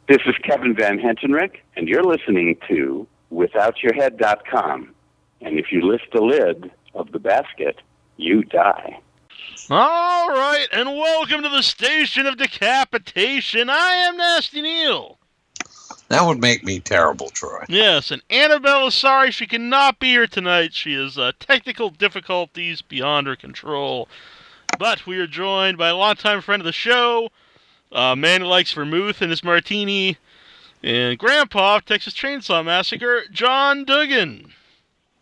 This is Kevin Van Hentenryck, and you're listening to WithoutYourHead.com. And if you lift the lid of the basket, you die. All right, and welcome to the Station of Decapitation. I am Nasty Neil. That would make me terrible, Troy. Yes, and Annabelle is sorry she cannot be here tonight. She has technical difficulties beyond her control. But we are joined by a longtime friend of the show, a man who likes vermouth in his martini, and Grandpa of Texas Chainsaw Massacre, John Dugan.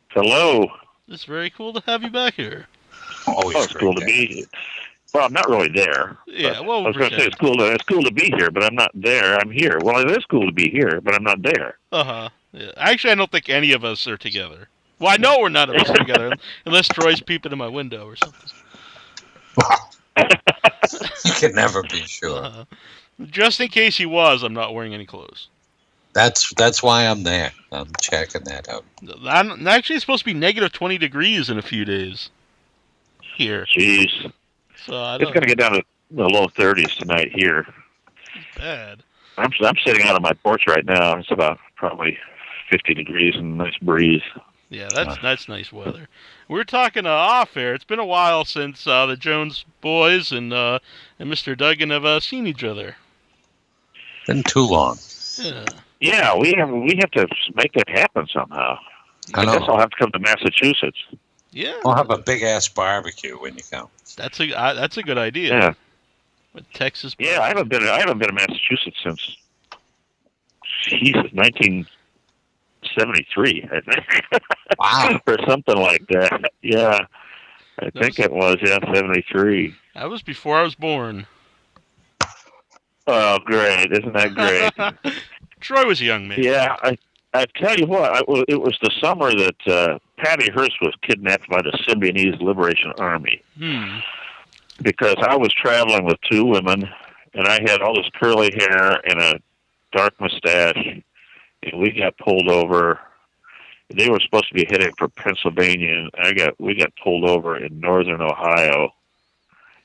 Hello. It's very cool to have you back here. It's cool to be here. Well, I'm not really there. Yeah, well, I was going to say it's cool to be here, but I'm not there. I'm here. Well, it is cool to be here, but I'm not there. Uh-huh. Yeah. Actually, I don't think any of us are together. Well, I know we're none of us together, unless Troy's peeping in my window or something. You can never be sure. Just in case he was, I'm not wearing any clothes. That's why I'm there. I'm checking that out. Actually, it's supposed to be negative 20 degrees in a few days here. Jeez. So it's going to get down to the low 30s tonight here. Bad. I'm sitting out on my porch right now. It's about probably 50 degrees and a nice breeze. Yeah, that's nice weather. We're talking off air. It's been a while since the Jones boys and Mr. Dugan have seen each other. Been too long. Yeah, we have to make that happen somehow. I guess I'll have to come to Massachusetts. Yeah, we'll have a big ass barbecue when you come. That's a good idea. Yeah, with Texas. Yeah, I haven't been to Massachusetts since 1973, I think. Wow, or something like that. Yeah, I think it was 73. That was before I was born. Oh, great! Isn't that great? Troy was a young man. Yeah, I tell you what, it was the summer that Patty Hearst was kidnapped by the Symbionese Liberation Army. Because I was traveling with two women, and I had all this curly hair and a dark mustache, and we got pulled over. They were supposed to be heading for Pennsylvania, and we got pulled over in northern Ohio.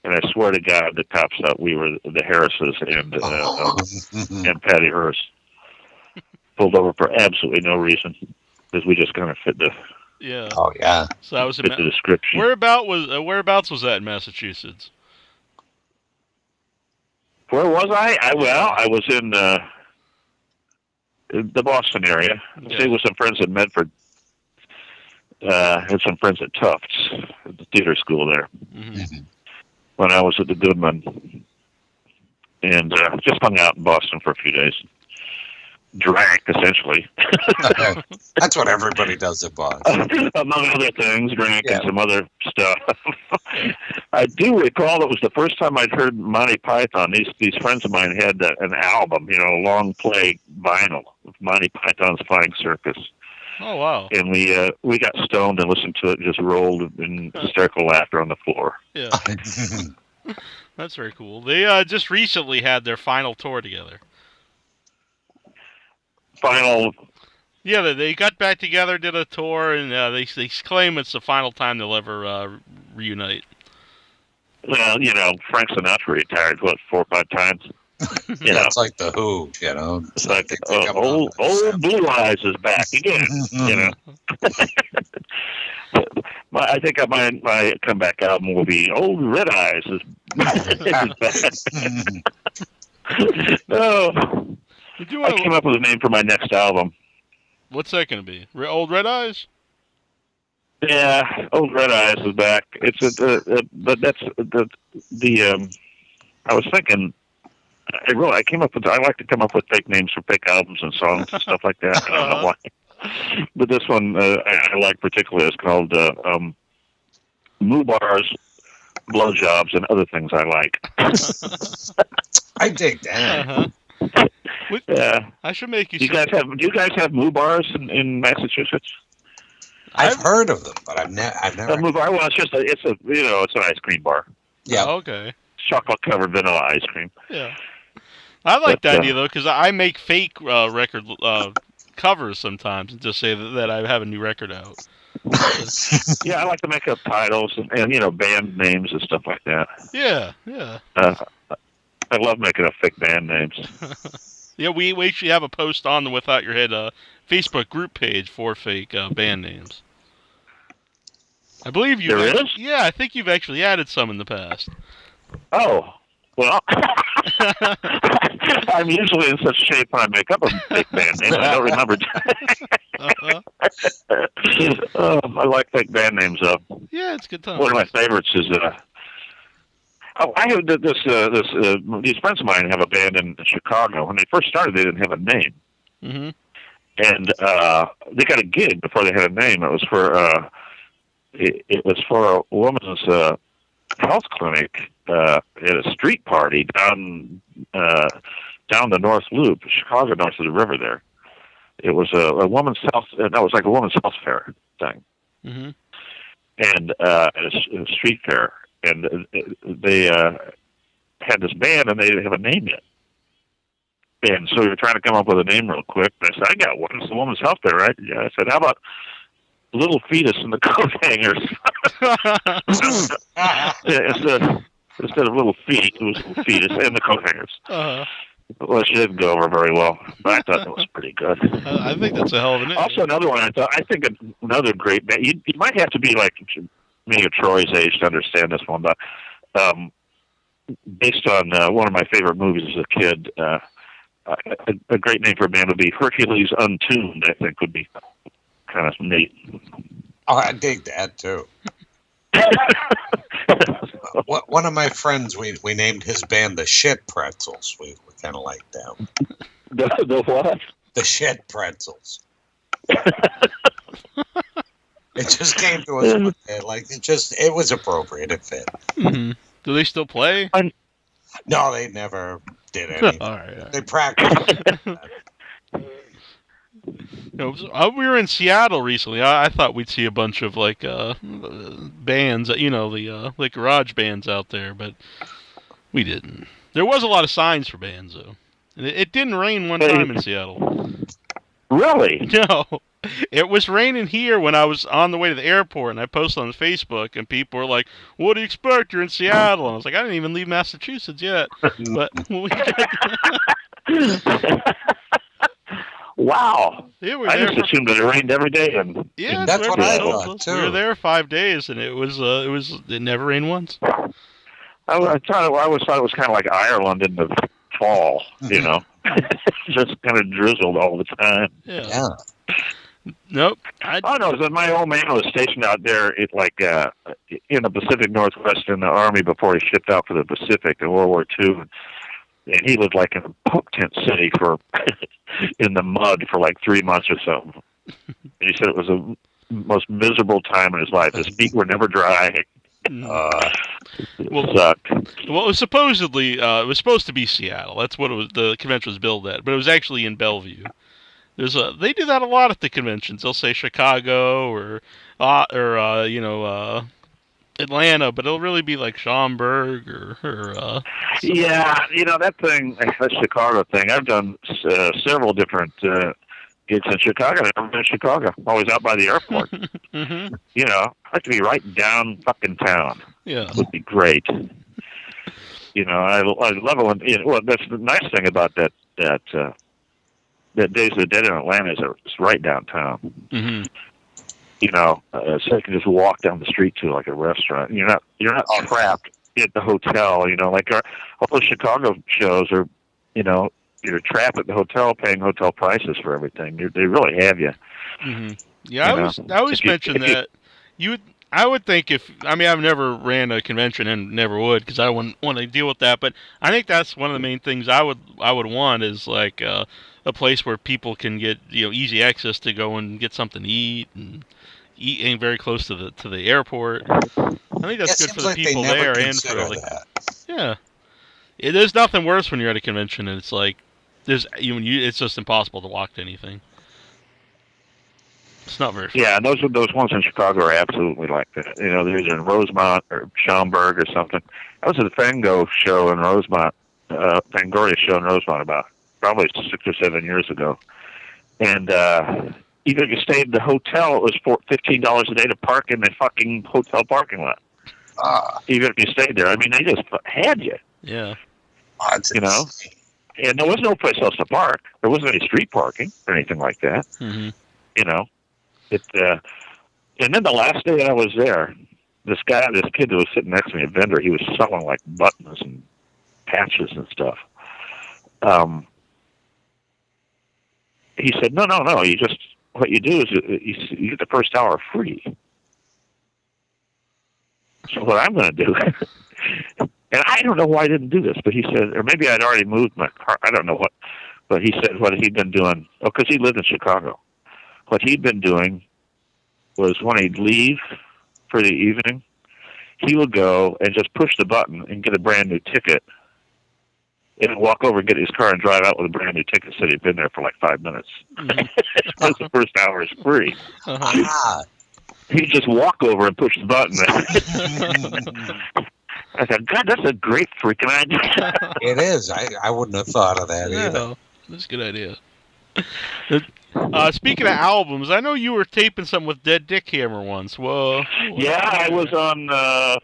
And I swear to God, the cops thought we were the Harrises and Patty Hearst. Pulled over for absolutely no reason, because we just kind of fit the So that was fit the description. Whereabouts was that in Massachusetts? Where was I? I was in the Boston area. I stayed with some friends in Medford. Had some friends at Tufts, at the theater school there. Mm-hmm. When I was at the Goodman, and just hung out in Boston for a few days. Drank, essentially. That's what everybody does at Boston. Among other things, drank and some other stuff. I do recall it was the first time I'd heard Monty Python. These friends of mine had an album, a long play vinyl of Monty Python's Flying Circus. Oh, wow. And we got stoned and listened to it and just rolled in hysterical laughter on the floor. Yeah. That's very cool. They just recently had their final tour together. Yeah, they got back together, did a tour, and they claim it's the final time they'll ever reunite. Well, Frank Sinatra retired, 4 or 5 times? It's like the Who, It's like old Blue Eyes is back again, I think my comeback album will be Old Red Eyes is back. I came up with a name for my next album. What's that going to be? Old Red Eyes? Yeah, Old Red Eyes is back. It's but that's the I was thinking. I like to come up with fake names for fake albums and songs and stuff like that. I don't know why, but this one I like particularly. It's called Moo Bars, Blowjobs, and Other Things I Like. I dig that. Uh-huh. Yeah, I should make you. Do you guys have Moo Bars in Massachusetts? I've heard of them, but I've never. Moo Bar. Well, it's an ice cream bar. Yeah. Oh, okay. Chocolate covered vanilla ice cream. Yeah. I like the idea though, because I make fake record covers sometimes and just say that I have a new record out. Yeah, I like to make up titles and band names and stuff like that. Yeah. I love making up fake band names. Yeah, we actually have a post on the Without Your Head Facebook group page for fake band names. I believe you. There is? Yeah, I think you've actually added some in the past. Oh, well, I'm usually in such shape when I make up a fake band name. I don't remember. I like fake band names. Yeah, it's good time. One of my favorites is. I have these friends of mine have a band in Chicago. When they first started, they didn't have a name, and they got a gig before they had a name. It was for it was for a woman's health clinic at a street party down the North Loop, Chicago, north of the river. There, it was a woman's health. That was like a woman's health fair thing, and at a street fair. And they had this band, and they didn't have a name yet. And so we were trying to come up with a name real quick. And I said, I got one. It's the Woman's Health Fair, right? Yeah. I said, how about Little Fetus and the Coat Hangers? Instead of Little Feet, it was Little Fetus and the Coat Hangers. Well, she didn't go over very well, but I thought that was pretty good. I think that's a hell of a name. Also, another one, I think another great band. You might have to be like me or Troy's age to understand this one, but based on one of my favorite movies as a kid, a great name for a band would be Hercules Untuned. I think would be kind of neat. Oh, I dig that too. One of my friends, we named his band the Shit Pretzels. We kind of like them. The what? The Shit Pretzels. It just came to us one day. Like it was appropriate. It fit. Do they still play? No, they never did anything. All right. They practiced. We were in Seattle recently. I thought we'd see a bunch of like bands, the like garage bands out there, but we didn't. There was a lot of signs for bands though. It didn't rain one time in Seattle. Really? No. It was raining here when I was on the way to the airport, and I posted on Facebook, and people were like, "What do you expect? You're in Seattle." And I was like, "I didn't even leave Massachusetts yet." But wow! Yeah, I just assumed that it rained every day, and yeah, that's what I thought too. We were there 5 days, and it never rained once. I always thought it was kind of like Ireland in the fall, just kind of drizzled all the time. Yeah. Nope. So my old man was stationed out there in the Pacific Northwest in the Army before he shipped out for the Pacific in World War II. And he lived like in a poke tent city in the mud for like 3 months or so. And he said it was the most miserable time in his life. His feet were never dry. It sucked. Well, it was supposed to be Seattle. That's what the convention was billed at, but it was actually in Bellevue. They do that a lot at the conventions. They'll say Chicago or Atlanta, but it'll really be like Schaumburg or yeah, that Chicago thing. I've done several different gigs in Chicago. I've never been in Chicago. I'm always out by the airport. Mm-hmm. I'd like to be right down fucking town. Yeah, it would be great. I love it. Well, that's the nice thing about that Days of the Dead in Atlanta is it's right downtown. Mm-hmm. So you can just walk down the street to like a restaurant. You're not trapped at the hotel. Like all those Chicago shows are, you're trapped at the hotel paying hotel prices for everything. They really have you. Mm-hmm. Yeah, I always mention that I would think I've never ran a convention and never would because I wouldn't want to deal with that. But I think that's one of the main things I would want is like a place where people can get easy access to go and get something to eat and eating very close to the airport. I think that's good for the people there and for that. Yeah. There's nothing worse when you're at a convention and it's like it's just impossible to walk to anything. It's not very fun. Yeah, and those ones in Chicago are absolutely like that. They're either in Rosemont or Schaumburg or something. I was at the Fangoria show in Rosemont about probably 6 or 7 years ago. And even if you stayed in the hotel, it was $15 a day to park in the fucking hotel parking lot. Even if you stayed there. They just had you. Yeah. Insane. And there was no place else to park. There wasn't any street parking or anything like that. Mm-hmm. You know, and then the last day that I was there, this kid that was sitting next to me, a vendor, he was selling like buttons and patches and stuff. He said, no, what you do is you get the first hour free. So what I'm going to do, and I don't know why I didn't do this, but he said, or maybe I'd already moved my car, I don't know what, but he said what he'd been doing, because he lived in Chicago. What he'd been doing was when he'd leave for the evening, he would go and just push the button and get a brand new ticket, and walk over and get his car and drive out with a brand new ticket. Said he'd been there for like 5 minutes. Mm-hmm. Because the first hour is free. Uh-huh. He'd just walk over and push the button. I said, God, that's a great freaking idea. It is. I wouldn't have thought of that either. That's a good idea. Speaking of albums, I know you were taping something with Dead Dick Hammer once. Whoa. Yeah, I was on I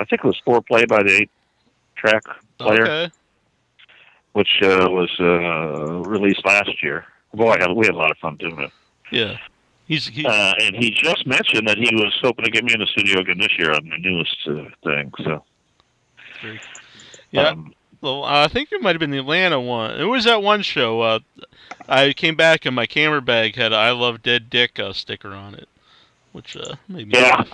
think it was 4 Play by the 8-track player, okay. which was released last year. Boy, we had a lot of fun doing it. Yeah. And he just mentioned that he was hoping to get me in the studio again this year on the newest thing. So, yeah. Well, I think it might have been the Atlanta one. It was that one show. I came back and my camera bag had "I Love Dead Dick" sticker on it, which made me laugh.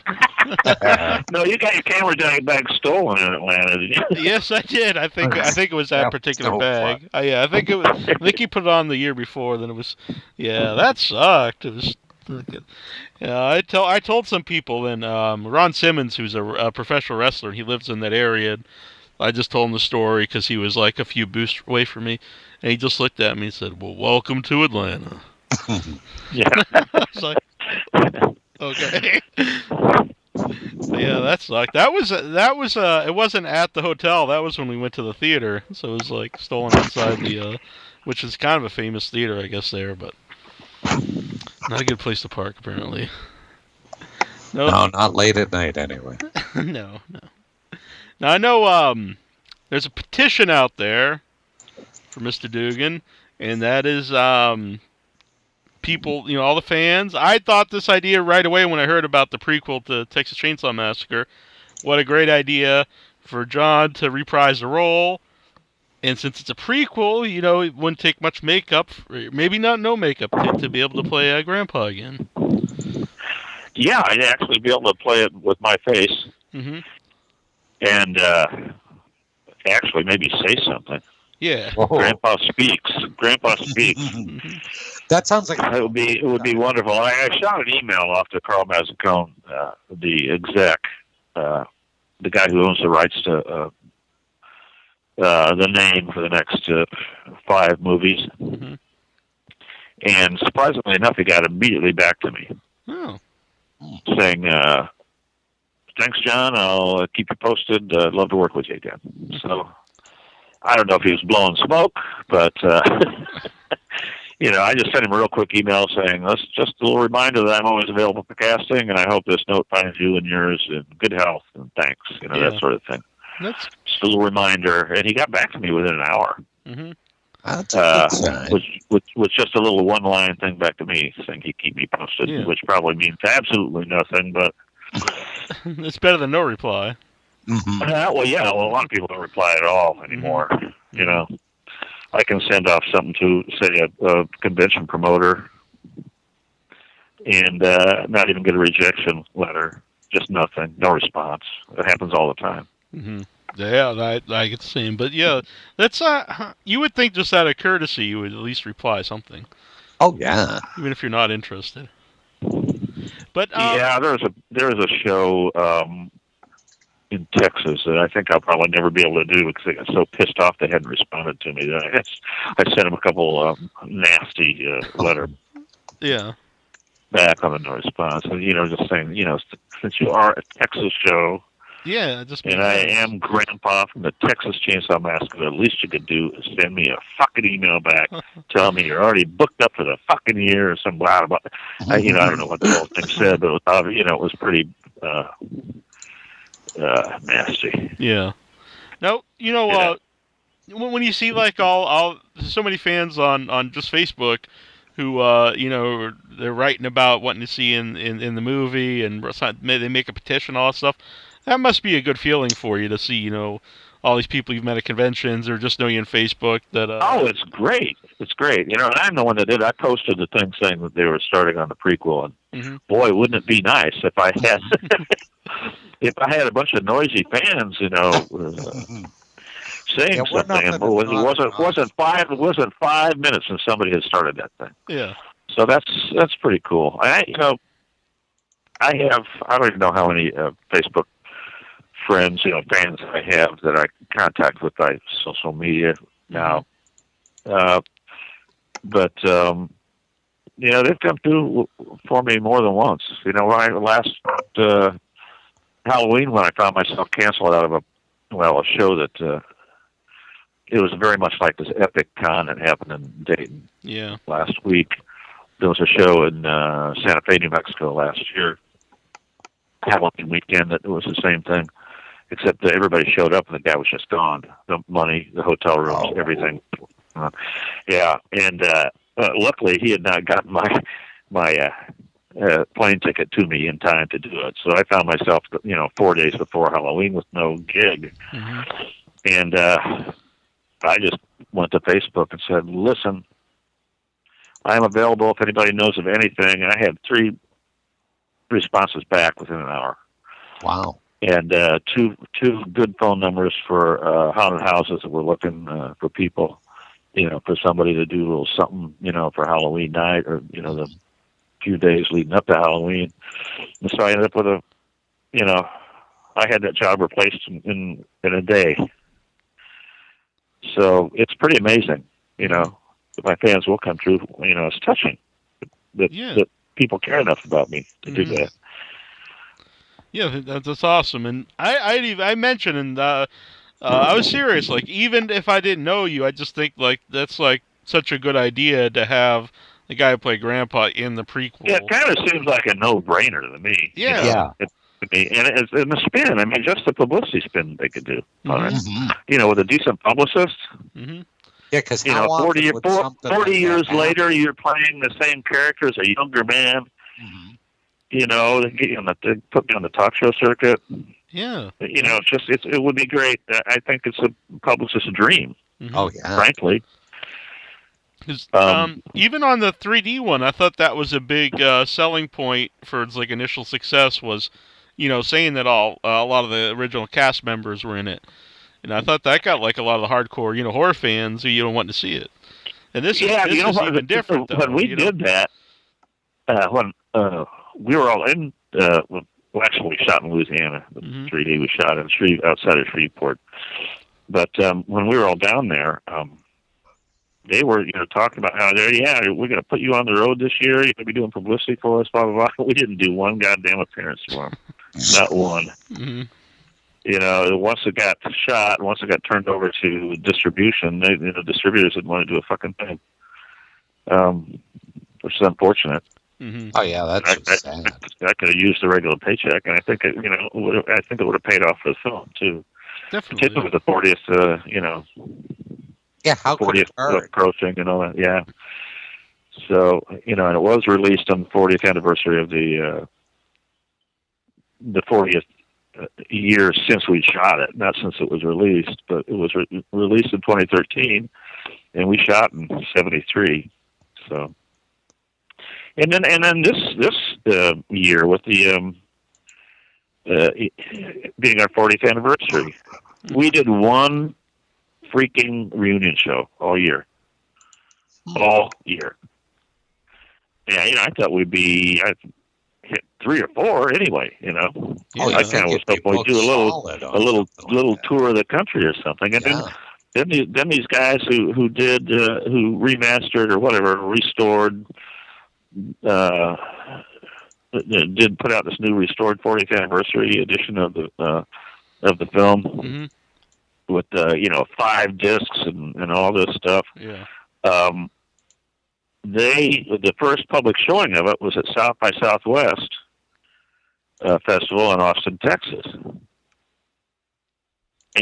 No, you got your camera bag stolen in Atlanta, did you? Yes, I did. I think it was that particular bag. I think it was. I think he put it on the year before. Then it was. Yeah, that sucked. It was. Yeah, I told some people. Then Ron Simmons, who's a professional wrestler, he lives in that area. I just told him the story because he was like a few booths away from me, and he just looked at me and said, "Well, welcome to Atlanta." Yeah. I was like, okay. Yeah, that sucked. That was it wasn't at the hotel. That was when we went to the theater. So it was like stolen inside the which is kind of a famous theater, I guess, there, but not a good place to park apparently. No, not late at night anyway. No. Now I know there's a petition out there for Mr. Dugan, and that is people, all the fans. I thought this idea right away when I heard about the prequel to Texas Chainsaw Massacre. What a great idea for John to reprise the role. And since it's a prequel, it wouldn't take much makeup, maybe no makeup, to be able to play Grandpa again. Yeah, I'd actually be able to play it with my face. Mm-hmm. And actually maybe say something. Yeah. Whoa. Grandpa speaks. That sounds like it would be wonderful. I shot an email off to Carl Mazzacone, the exec, the guy who owns the rights to the name for the next 5 movies. Mm-hmm. And surprisingly enough, he got immediately back to me, saying, "Thanks, John. I'll keep you posted. I'd love to work with you again." So I don't know if he was blowing smoke, but I just sent him a real quick email saying, "That's just a little reminder that I'm always available for casting, and I hope this note finds you and yours in good health, and thanks." That sort of thing. That's just a little reminder, and he got back to me within an hour. Mm-hmm. That's a good sign. With just a little one-line thing back to me saying he'd keep me posted, which probably means absolutely nothing, but it's better than no reply. Mm-hmm. Well, a lot of people don't reply at all anymore. Mm-hmm. I can send off something to, say, a convention promoter and not even get a rejection letter. Just nothing, no response. It happens all the time. Mm-hmm. Yeah, I get the same. But yeah, that's you would think just out of courtesy you would at least reply something. Oh yeah, even if you're not interested. But yeah, there's a show in Texas that I think I'll probably never be able to do because they got so pissed off they hadn't responded to me. I sent them a couple nasty letter back on the no response. And, just saying, since you are a Texas show, and I am Grandpa from the Texas Chainsaw Massacre, the least you could do is send me a fucking email back telling me you're already booked up for the fucking year or some blah blah. I don't know what the whole thing said, but it was pretty nasty. Yeah. No, when you see like all so many fans on just Facebook who they're writing about wanting to see in the movie, and they make a petition, all that stuff. That must be a good feeling for you to see, all these people you've met at conventions or just know you on Facebook. That Oh, it's great. It's great. And I'm the one that did. I posted the thing saying that they were starting on the prequel, and boy, wouldn't it be nice if I had if I had a bunch of noisy fans, saying something. And it wasn't 5 minutes since somebody had started that thing. Yeah. So that's pretty cool. I don't even know how many Facebook friends, fans I have that I contact with by social media now. But they've come through for me more than once. Last Halloween, when I found myself canceled out of a show that it was very much like this epic con that happened in Dayton. Yeah. Last week, there was a show in Santa Fe, New Mexico last year, Halloween weekend, that it was the same thing, except that everybody showed up and the guy was just gone. The money, the hotel rooms, everything. Luckily he had not gotten my plane ticket to me in time to do it. So I found myself, 4 days before Halloween with no gig. And I just went to Facebook and said, listen, I'm available if anybody knows of anything. And I had 3 responses back within an hour. Wow. And two good phone numbers for haunted houses that were looking for people, for somebody to do a little something, for Halloween night or, the few days leading up to Halloween. And so I ended up with I had that job replaced in a day. So it's pretty amazing, that my fans will come through. It's touching that people care enough about me to do that. Yeah, that's awesome. And I mentioned, and I was serious. Like, even if I didn't know you, I just think like that's like such a good idea to have the guy who played Grandpa in the prequel. Yeah, it kind of seems like a no-brainer to me. Yeah. And the spin, just the publicity spin they could do on it. With a decent publicist. Yeah, because 40 years later, you're playing the same character as a younger man. They get you they put me on the talk show circuit. Yeah. It would be great. I think it's a publicist's dream. Oh yeah. Frankly. Even on the 3D one, I thought that was a big selling point for its initial success was, saying that a lot of the original cast members were in it, and I thought that got a lot of the hardcore horror fans who wanting to see it. And this is even different though. When we did that, when we were all in, actually we shot in Louisiana. The 3D was shot outside of Shreveport, but when we were all down there. They were, talking about how we're going to put you on the road this year. You're going to be doing publicity for us, blah, blah, blah. We didn't do one goddamn appearance for them. Not one. Once it got shot, once it got turned over to distribution, distributors didn't want to do a fucking thing. Which is unfortunate. Oh yeah, that's sad. I could have used the regular paycheck, and I think it would have paid off for the film too. Definitely. Particularly with the 40th, Yeah, how could it hurt? Approaching and all that, yeah. So, and it was released on the 40th anniversary of the 40th year since we shot it, not since it was released, but it was released in 2013, and we shot in 73. So, and then this year with the being our 40th anniversary, we did one freaking reunion show all year. Yeah, I thought we'd hit 3 or 4 anyway. I kind of was hoping we'd do a little tour of the country or something. And then these guys who remastered or whatever, restored, did put out this new restored 40th anniversary edition of the film. With 5 discs and all this stuff. Yeah. The first public showing of it was at South by Southwest Festival in Austin, Texas,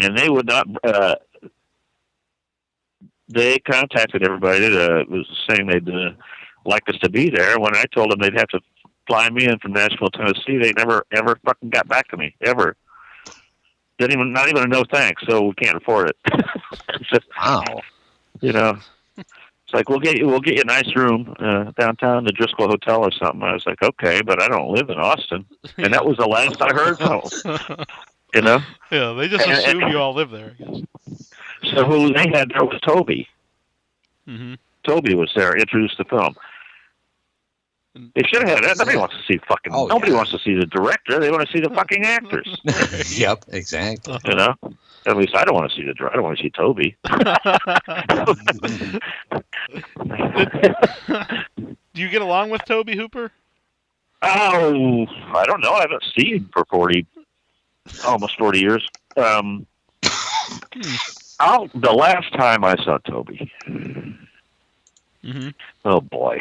and they would not. they contacted everybody that was saying they'd like us to be there. When I told them they'd have to fly me in from Nashville, Tennessee, they never ever fucking got back to me ever. Not even a no thanks. So we can't afford it. Just, wow. You know, it's like we'll get you a nice room downtown, the Driscoll Hotel or something. I was like, okay, but I don't live in Austin, and that was the last I heard from them. You know? Yeah, they just assume you all live there, I guess. So who they had there was Toby. Mm-hmm. Toby was there, introduced the film. They should have had that. Nobody wants to see fucking. Nobody wants to see the director. They want to see the fucking actors. Yep, exactly. You know, at least I don't want to see the director. I don't want to see Toby. Do you get along with Tobe Hooper? Oh, I don't know. I haven't seen him for almost 40 years. The last time I saw Toby. Mm-hmm. Oh boy.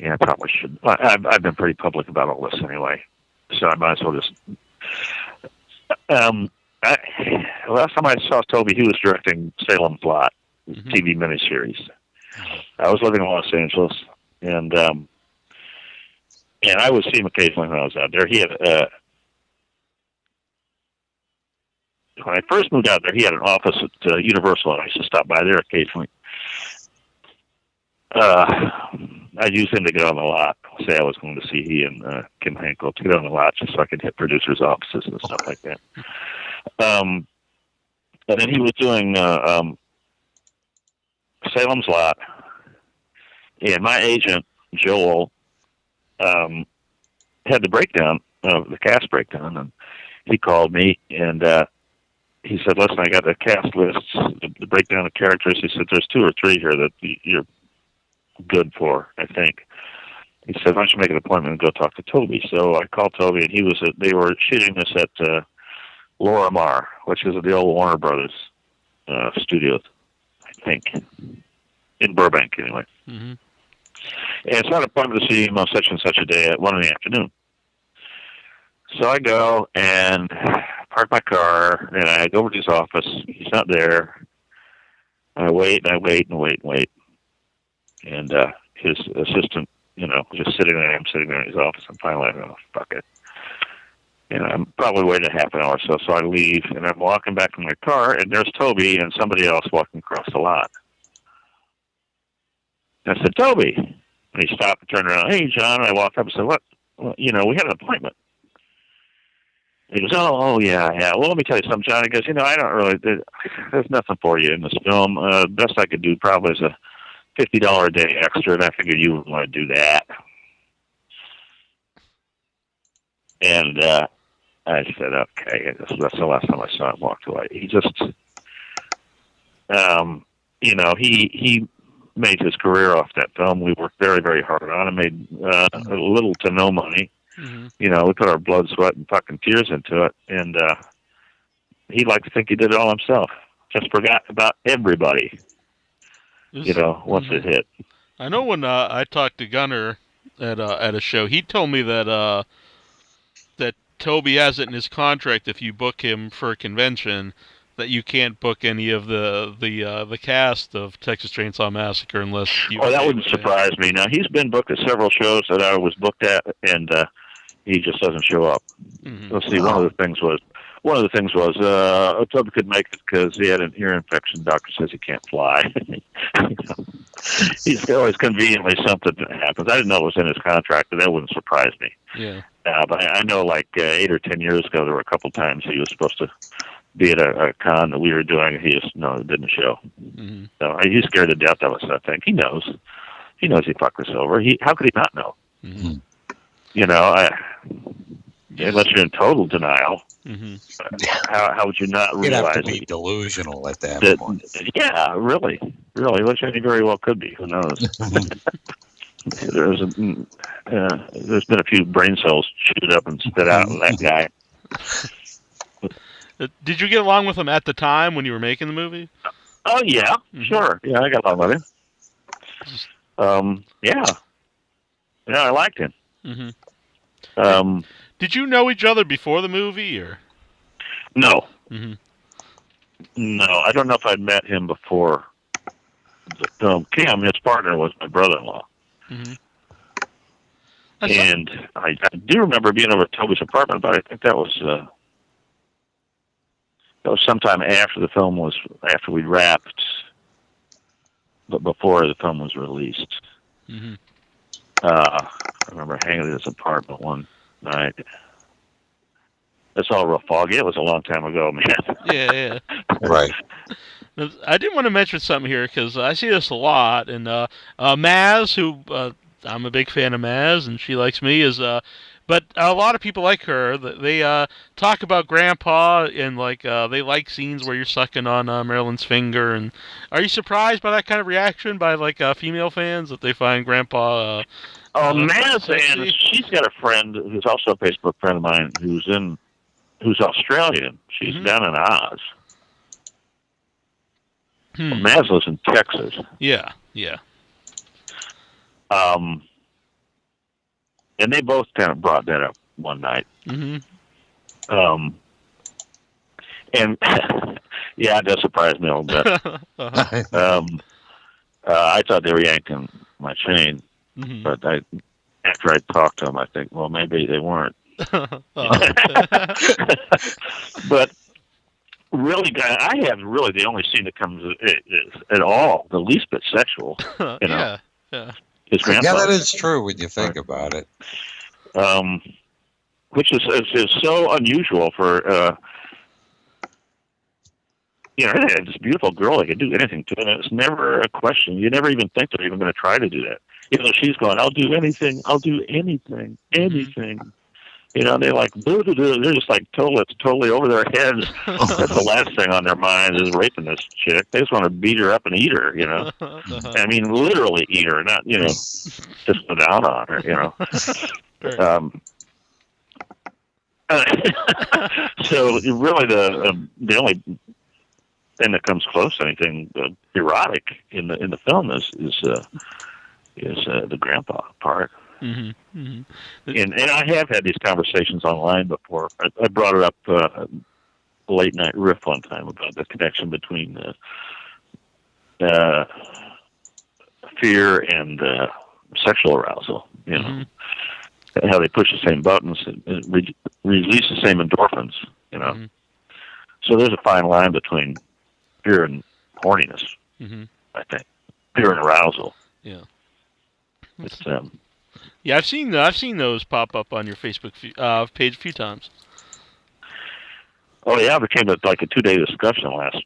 Yeah, I probably should. I've been pretty public about all this anyway, so I might as well just. Last time I saw Toby, he was directing Salem's Lot, TV miniseries. I was living in Los Angeles, and I would see him occasionally when I was out there. He had when I first moved out there, he had an office at Universal, and I used to stop by there occasionally. I'd use him to get on the lot. Say I was going to see he and Kim Hankel to get on the lot just so I could hit producers' offices and stuff like that. And then he was doing Salem's Lot. And my agent, Joel, had the breakdown, the cast breakdown, and he called me and he said, listen, I got the cast lists, the breakdown of characters. He said, there's 2 or 3 here that you're good for, I think. He said, why don't you make an appointment and go talk to Toby? So I called Toby, and they were shooting this at Laura Mar, which is at the old Warner Brothers studios, I think, in Burbank, anyway. Mm-hmm. And it's not an appointment to see him on such and such a day at 1 in the afternoon. So I go and park my car, and I go over to his office. He's not there. I wait, and I wait, and wait, and wait. And his assistant, just sitting there. I'm sitting there in his office. And finally, I go, fuck it. And I'm probably waiting a half an hour or so. So I leave, and I'm walking back to my car, and there's Toby and somebody else walking across the lot. And I said, Toby. And he stopped and turned around. Hey, John. And I walked up and said, what? Well, we had an appointment. He goes, oh, yeah. Well, let me tell you something, John. He goes, I don't really, there's nothing for you in this film. Best I could do probably is a $50 a day extra, and I figured you would want to do that. And I said, okay. That's the last time I saw him walk away. He just, he made his career off that film. We worked very, very hard on it, made little to no money. Mm-hmm. We put our blood, sweat, and fucking tears into it, and he'd like to think he did it all himself. Just forgot about everybody. Once it hit. I know when I talked to Gunner at a show, he told me that that Toby has it in his contract if you book him for a convention that you can't book any of the cast of Texas Chainsaw Massacre unless you. Oh, that wouldn't surprise me. Now he's been booked at several shows that I was booked at, and he just doesn't show up. Mm-hmm. Let's see. One of the things was Toby couldn't make it because he had an ear infection. Doctor says he can't fly. He's always conveniently something that happens. I didn't know it was in his contract, but that wouldn't surprise me. Yeah. But I know, like 8 or 10 years ago, there were a couple times he was supposed to be at a con that we were doing, and he just didn't show. Mm-hmm. So he's scared to death of us. I think he knows. He knows he fucked us over. How could he not know? Mm-hmm. Unless you're in total denial. Mm-hmm. How would you not realize? You'd have to be delusional at that point. Yeah, really, which he very well could be. Who knows? There's been a few brain cells chewed up and spit out of that guy. Did you get along with him at the time when you were making the movie? Oh yeah, mm-hmm. Sure. Yeah, I got along with him. Yeah, I liked him. Mm-hmm. Did you know each other before the movie, or? No. Mm-hmm. No, I don't know if I'd met him before film, Kim, his partner, was my brother-in-law. Mm-hmm. And I do remember being over at Toby's apartment, but I think that was sometime after the film was, after we wrapped, but before the film was released. Mm-hmm. I remember hanging at his apartment one night. It's all real foggy. It was a long time ago, man. Yeah. Right. I did want to mention something here because I see this a lot, and Maz, who I'm a big fan of Maz, and she likes me, but a lot of people like her. They talk about Grandpa, and they like scenes where you're sucking on Marilyn's finger. And are you surprised by that kind of reaction by female fans that they find Grandpa? Maz, and she's got a friend who's also a Facebook friend of mine who's Australian. She's down in Oz. Maz lives in Texas. Yeah. And they both kind of brought that up one night. Mm-hmm. And yeah, it does surprise me a little bit. I thought they were yanking my chain, but after I talked to them, I think, well, maybe they weren't. But really, I have really the only scene that comes at all, the least bit sexual. Yeah. His grandpa. Yeah, that is true when you think about it. Which is so unusual for this beautiful girl. They can do anything to it. And it's never a question. You never even think they're even going to try to do that. Even though she's going, I'll do anything. I'll do anything. They like, they're just like totally over their heads. That's the last thing on their minds is raping this chick. They just want to beat her up and eat her, I mean, literally eat her, not, just go down on her, So really the only thing that comes close to anything erotic in the film is the grandpa part. And I have had these conversations online before. I brought it up a late night riff one time about the connection between fear and sexual arousal. How they push the same buttons and release the same endorphins. So there's a fine line between fear and horniness. I think fear and arousal. Yeah. It's Yeah, I've seen those pop up on your Facebook page a few times. Oh yeah, it became like a 2-day discussion last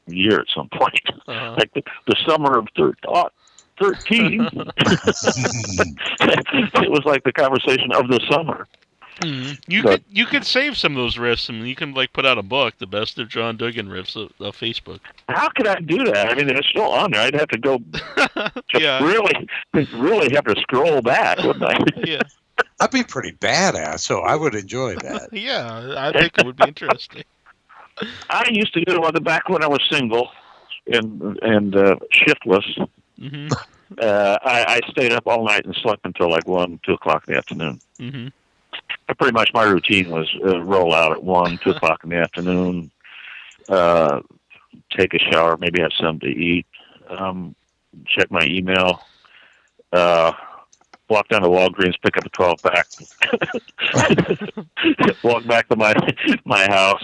year at some point. Like the summer of 13. It was like the conversation of the summer. You could save some of those riffs, and you can put out a book, the best of John Dugan riffs of Facebook. How could I do that? I mean, they're still on there. I'd have to go really have to scroll back, wouldn't I? Yeah. That'd be pretty badass, so I would enjoy that. Yeah, I think it would be interesting. I used to do it back when I was single and shiftless. I stayed up all night and slept until 1, 2 o'clock in the afternoon. Pretty much my routine was roll out at 1, 2 o'clock in the afternoon, take a shower, maybe have something to eat, check my email, walk down to Walgreens, pick up a 12-pack, walk back to my house,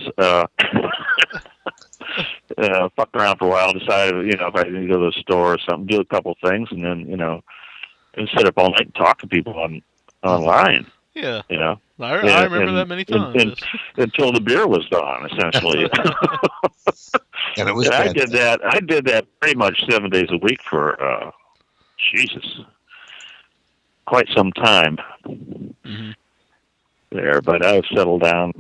fuck around for a while, decide if I need to go to the store or something, do a couple things, and then and sit up all night and talk to people online. Yeah. I remember that many times. Until the beer was gone, essentially. And it was. I did that pretty much 7 days a week for Jesus, quite some time there. But I've settled down.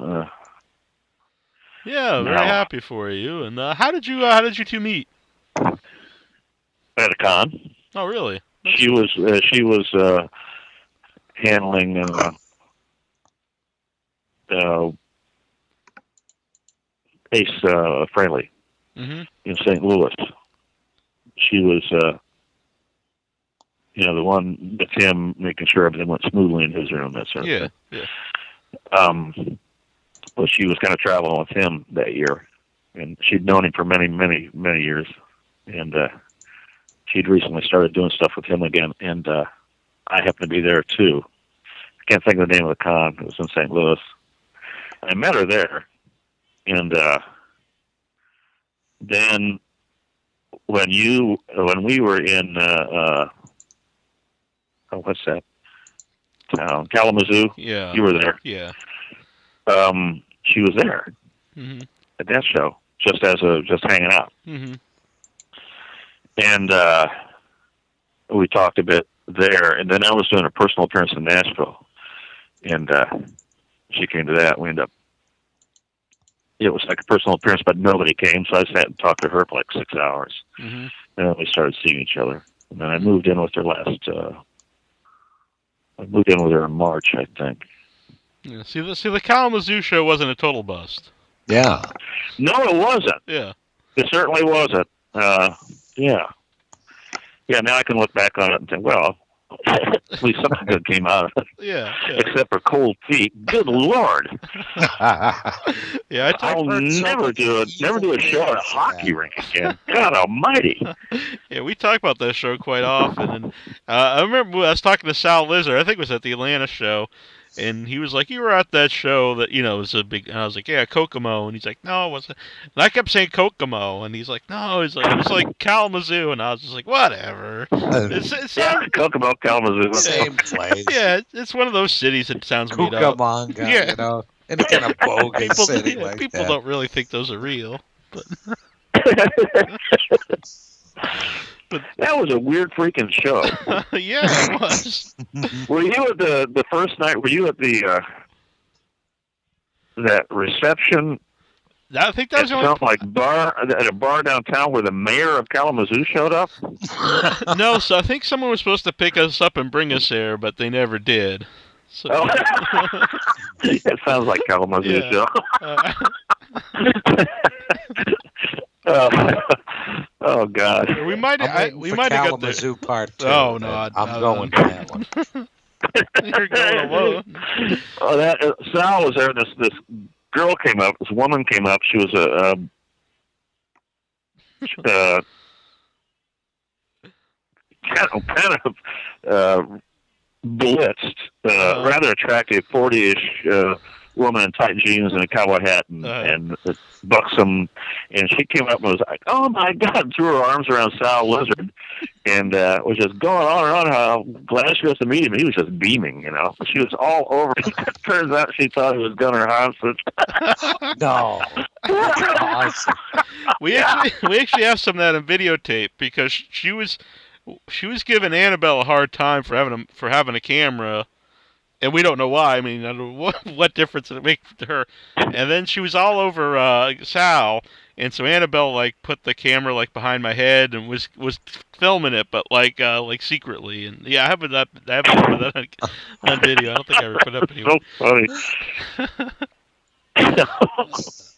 Yeah, very happy for you. And how did you two meet? At a con. Oh, really? She was handling Ace Frehley in St. Louis. She was, the one with him, making sure everything went smoothly in his room, that sort of thing. Yeah. Well, she was kind of traveling with him that year, and she'd known him for many, many, many years, and she'd recently started doing stuff with him again, and I happened to be there too. I can't think of the name of the con. It was in St. Louis. I met her there, and then when we were in what's that town, Kalamazoo? Yeah, you were there. Yeah, she was there at that show, just hanging out, and we talked a bit there, and then I was doing a personal appearance in Nashville, and she came to that. We ended up, it was like a personal appearance, but nobody came, so I sat and talked to her for like 6 hours, and then we started seeing each other, and then I moved in with her in March, I think. Yeah. See, the Kalamazoo show wasn't a total bust. Yeah. No, it wasn't. Yeah. It certainly wasn't. Yeah. Yeah, now I can look back on it and think, well, at least something good came out of it. Yeah. Except for cold feet. Good Lord. Yeah, I'll never do a show at a hockey rink again. God almighty. Yeah, we talk about that show quite often. And I remember I was talking to Sal Lizard, I think it was at the Atlanta show, and he was like, you were at that show that, was a big, and I was like, yeah, Kokomo, and he's like, no, it wasn't. And I kept saying Kokomo, and he's like, no, it was like Kalamazoo, and I was just like, whatever. It's Kokomo, Kalamazoo. Same place. Yeah, it's one of those cities that sounds made up. Cucamonga, any kind of bogus city like people that. don't really think those are real. But that was a weird freaking show. Yeah, it was. Were you at the first night? Were you at the that reception? I think that was at a bar downtown where the mayor of Kalamazoo showed up. No, so I think someone was supposed to pick us up and bring us there, but they never did. So. Oh. That sounds like Kalamazoo show. Oh God! We might have got Kalamazoo there. Part 2. Oh no, I'm going to that one. You're going alone. Oh, Sal was there. This girl came up. This woman came up. She was kind of blitzed, rather attractive, 40-ish woman in tight jeans and a cowboy hat and buxom, and she came up and was like, "Oh my God!" threw her arms around Sal Lizard, and was just going on and on how glad she was to meet him. He was just beaming, She was all over him. Turns out she thought he was Gunnar Hostage. No, awesome. We actually have some of that on videotape because she was giving Annabelle a hard time for having a camera. And we don't know why. I mean, I don't know what difference did it make to her. And then she was all over Sal, and so Annabelle put the camera behind my head and was filming it, but secretly. And yeah, I have that on video. I don't think I ever put it up anywhere. So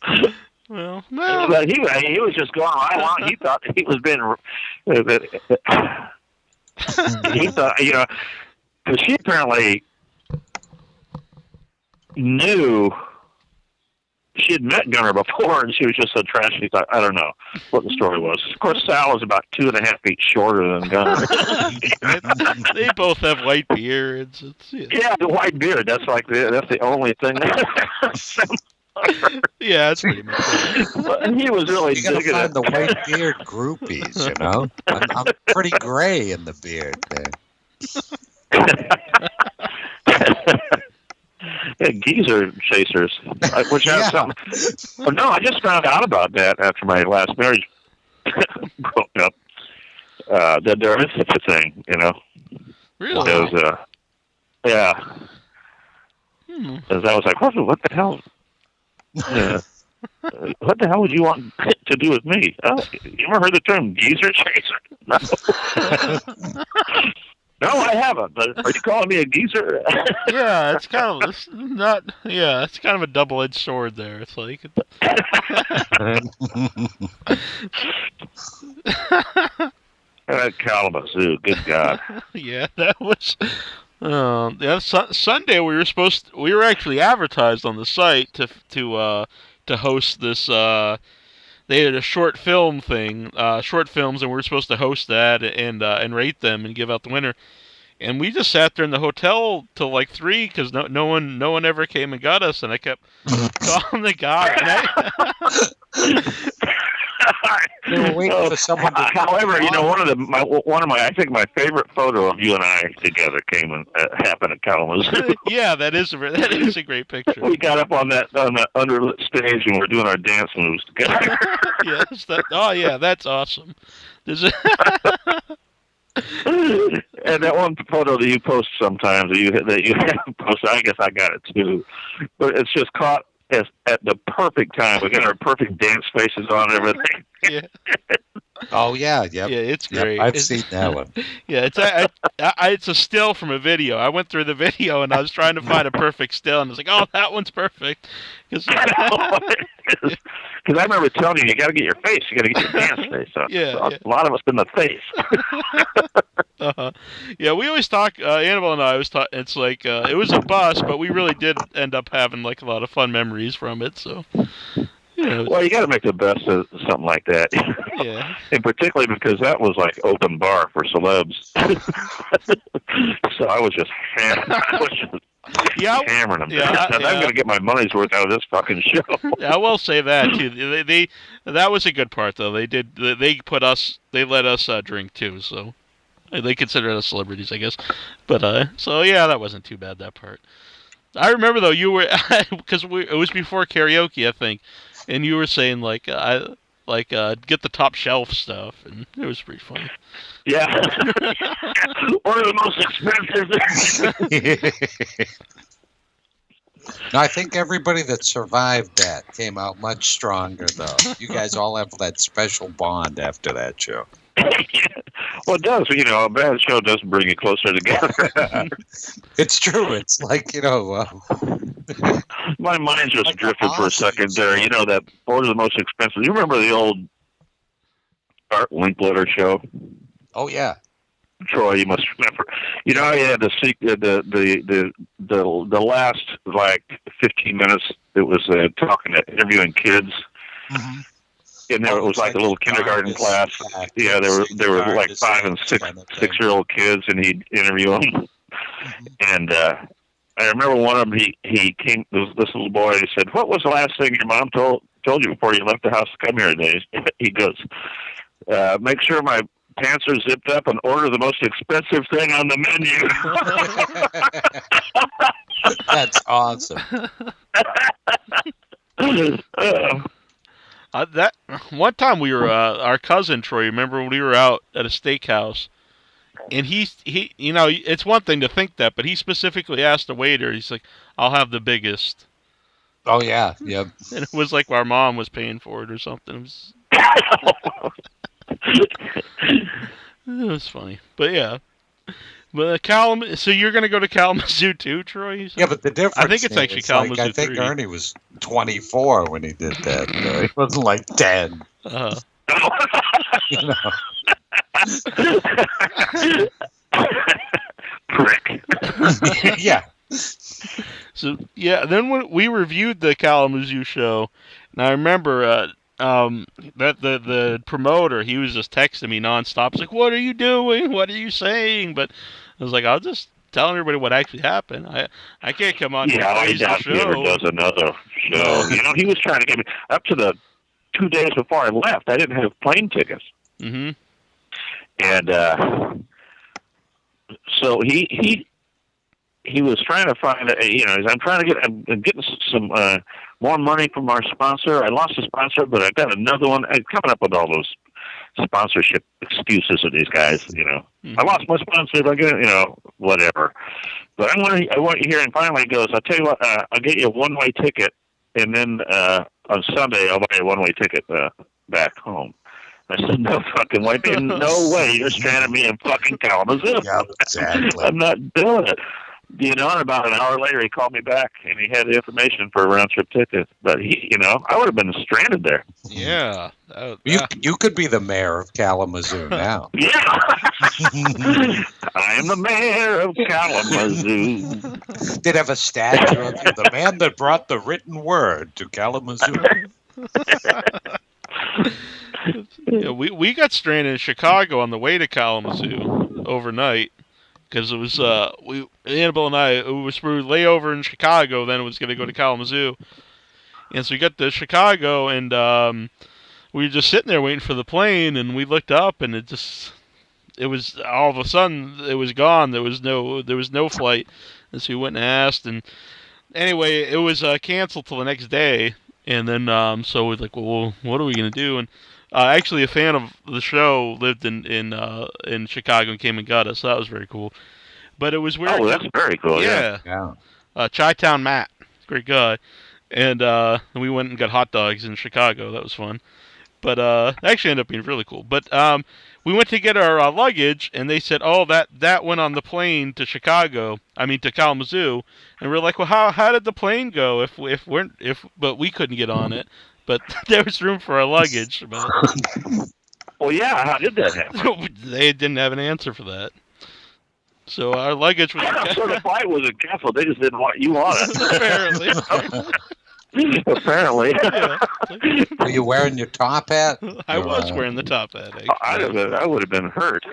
funny. Well, but he was just going right along. He thought he was being. He thought, because she apparently knew she had met Gunnar before, and she was just so trashy. She thought, I don't know what the story was. Of course, Sal was about 2.5 feet shorter than Gunnar. They both have white beards. Yeah, the white beard. That's the only thing. Yeah, that's pretty much it. And he was really you gotta digging find it. the white beard groupies, I'm pretty gray in the beard there. Yeah, geezer chasers, which has something. Oh, no, I just found out about that after my last marriage broke up. That there is such a thing, Really? Because, yeah. Because I was like, what the hell? What the hell would you want to do with me? Oh, you ever heard the term geezer chaser? No. No, I haven't. But are you calling me a geezer? Yeah, it's kind of a double-edged sword there. It's like Kalamazoo, good God. Yeah, that was. Sunday we were actually advertised on the site to host this they had a short film thing, short films, and we were supposed to host that and rate them and give out the winner. And we just sat there in the hotel till like 3 because no one ever came and got us. And I kept calling the guy. They were waiting for someone to. However, one of my I think my favorite photo of you and I together happened at Kalamazoo. Yeah, that is a great picture. We got up on that underlit stage and we're doing our dance moves together. Yes, that's awesome. And that one photo that you post sometimes that you have posted, I guess I got it too, but it's just caught at the perfect time. We got our perfect dance faces on and everything. Yeah. Oh yeah, yeah, it's great. I've seen that one. Yeah, it's a still from a video. I went through the video and I was trying to find a perfect still, and I was like, oh, that one's perfect. Because I remember telling you got to get your face, you got to get your dance face on. Yeah, A lot of us been the face. Yeah, we always talk. Annabelle and I always talk. It's like it was a bust, but we really did end up having like a lot of fun memories from it. So. Well, you got to make the best of something like that. Yeah. And particularly because that was like open bar for celebs. So I was just hammering them. Yeah, I'm going to get my money's worth out of this fucking show. Yeah, I will say that too. They that was a good part though. They let us drink too, so they considered us celebrities, I guess. But so yeah, that wasn't too bad, that part. I remember though, you were because it was before karaoke, I think. And you were saying get the top shelf stuff, and it was pretty funny. Yeah, one of the most expensive. No, I think everybody that survived that came out much stronger, though. You guys all have that special bond after that show. Well, it does. A bad show does bring you closer together. It's true. It's like, my mind just drifted for a second there. That one of the most expensive. You remember the old Art Linkletter show? Oh, yeah. Troy, you must remember. You had the last, 15 minutes, it was interviewing kids. Mm-hmm. And there it was like a little kindergarten class. Yeah, there were like 5 and 6-year-old kids, and he'd interview them. Mm-hmm. And I remember one of them. He came. This little boy. He said, "What was the last thing your mom told you before you left the house to come here today?" He goes, "Make sure my pants are zipped up and order the most expensive thing on the menu." That's awesome. That one time we were our cousin Troy. Remember when we were out at a steakhouse, and he it's one thing to think that, but he specifically asked the waiter. He's like, "I'll have the biggest." Oh yeah, yep. And it was like our mom was paying for it or something. It was funny, but yeah. But so you're going to go to Kalamazoo too, Troy? Yeah, but the difference I think it's actually Kalamazoo I think 3. Ernie was 24 when he did that. He wasn't like 10. Prick. Yeah. So yeah, then when we reviewed the Kalamazoo show, and I remember that the promoter, he was just texting me nonstop. He's like, "What are you doing? What are you saying?" But I was like, "I'll just tell everybody what actually happened. I can't come on." Yeah, I doubt he ever does another show. He was trying to get me up to the 2 days before I left. I didn't have plane tickets. Mm-hmm. And so he was trying to find I'm getting some more money from our sponsor. I lost a sponsor, but I got another one. I'm coming up with all those sponsorship excuses of these guys. Mm-hmm. I lost my sponsor, but I get whatever. But I want you here. And finally, he goes, "I'll tell you what. I'll get you a one-way ticket, and then on Sunday I'll buy you a one-way ticket back home." I said, "No fucking way. No way. You're stranding me in fucking Kalamazoo." Yep, exactly. I'm not doing it. And about an hour later, he called me back, and he had the information for a round-trip ticket. But I would have been stranded there. Yeah. You could be the mayor of Kalamazoo now. Yeah. I am the mayor of Kalamazoo. They'd have a statue of you, the man that brought the written word to Kalamazoo. Yeah, we got stranded in Chicago on the way to Kalamazoo overnight because it was Annabelle and I we lay over in Chicago, then it was going to go to Kalamazoo, and so we got to Chicago and we were just sitting there waiting for the plane, and we looked up and it was all of a sudden it was gone. There was no flight, and so we went and asked, and anyway it was canceled till the next day, and then so we're like, well, what are we going to do? And actually, a fan of the show lived in Chicago and came and got us. So that was very cool. But it was weird. Oh, that's very cool. Yeah. Chi-Town Matt, great guy, and we went and got hot dogs in Chicago. That was fun. But actually ended up being really cool. But we went to get our luggage, and they said, "Oh, that went on the plane to to Kalamazoo." And we're like, "Well, how did the plane go? But we couldn't get on it." But there was room for our luggage. Well, yeah, how did that happen? They didn't have an answer for that. So our luggage was... So the flight wasn't canceled. They just didn't want you on it. Apparently. Apparently. Yeah. Were you wearing your top hat? I was wearing the top hat, actually. I would have been hurt.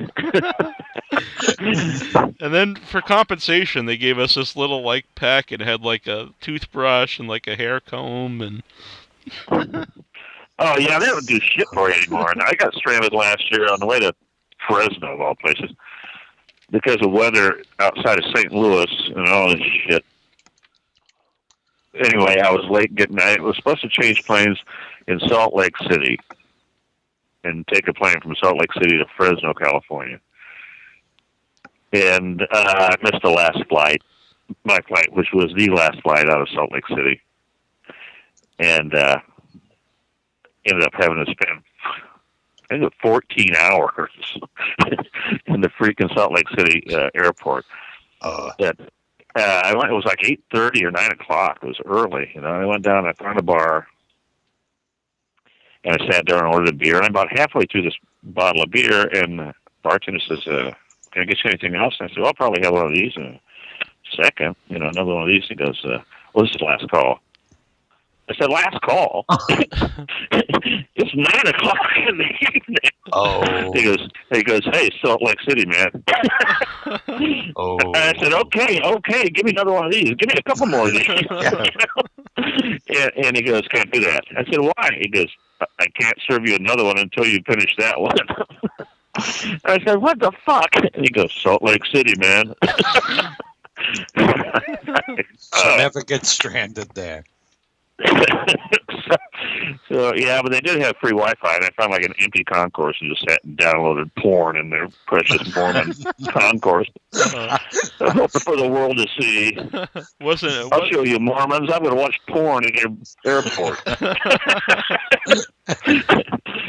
And then for compensation, they gave us this little pack. It had a toothbrush and a hair comb and... Oh, yeah, they don't do shit for you anymore. And I got stranded last year on the way to Fresno, of all places, because of weather outside of St. Louis and all this shit. Anyway, I was late I was supposed to change planes in Salt Lake City and take a plane from Salt Lake City to Fresno, California. And I missed the last flight, my flight, which was the last flight out of Salt Lake City. And ended up having to spend, I think, 14 hours in the freaking Salt Lake City airport. It was like 8:30 or 9 o'clock. It was early. I went down, I found a bar, and I sat down and ordered a beer. And I'm about halfway through this bottle of beer, and the bartender says, "Can I get you anything else?" And I said, "Well, I'll probably have one of these in a second. Another one of these." He goes, "Well, this is the last call." I said, "Last call?" It's 9 o'clock in the evening. Oh. He goes, "Hey, Salt Lake City, man." Oh. And I said, okay, give me another one of these. Give me a couple more of these. And he goes, "Can't do that." I said, "Why?" He goes, "I can't serve you another one until you finish that one." I said, "What the fuck?" And he goes, "Salt Lake City, man." So never get stranded there. So yeah, but they did have free Wi-Fi, and I found an empty concourse and just sat and downloaded porn in their precious Mormon concourse for the world to see. I'll show you, Mormons. I'm going to watch porn in your airport.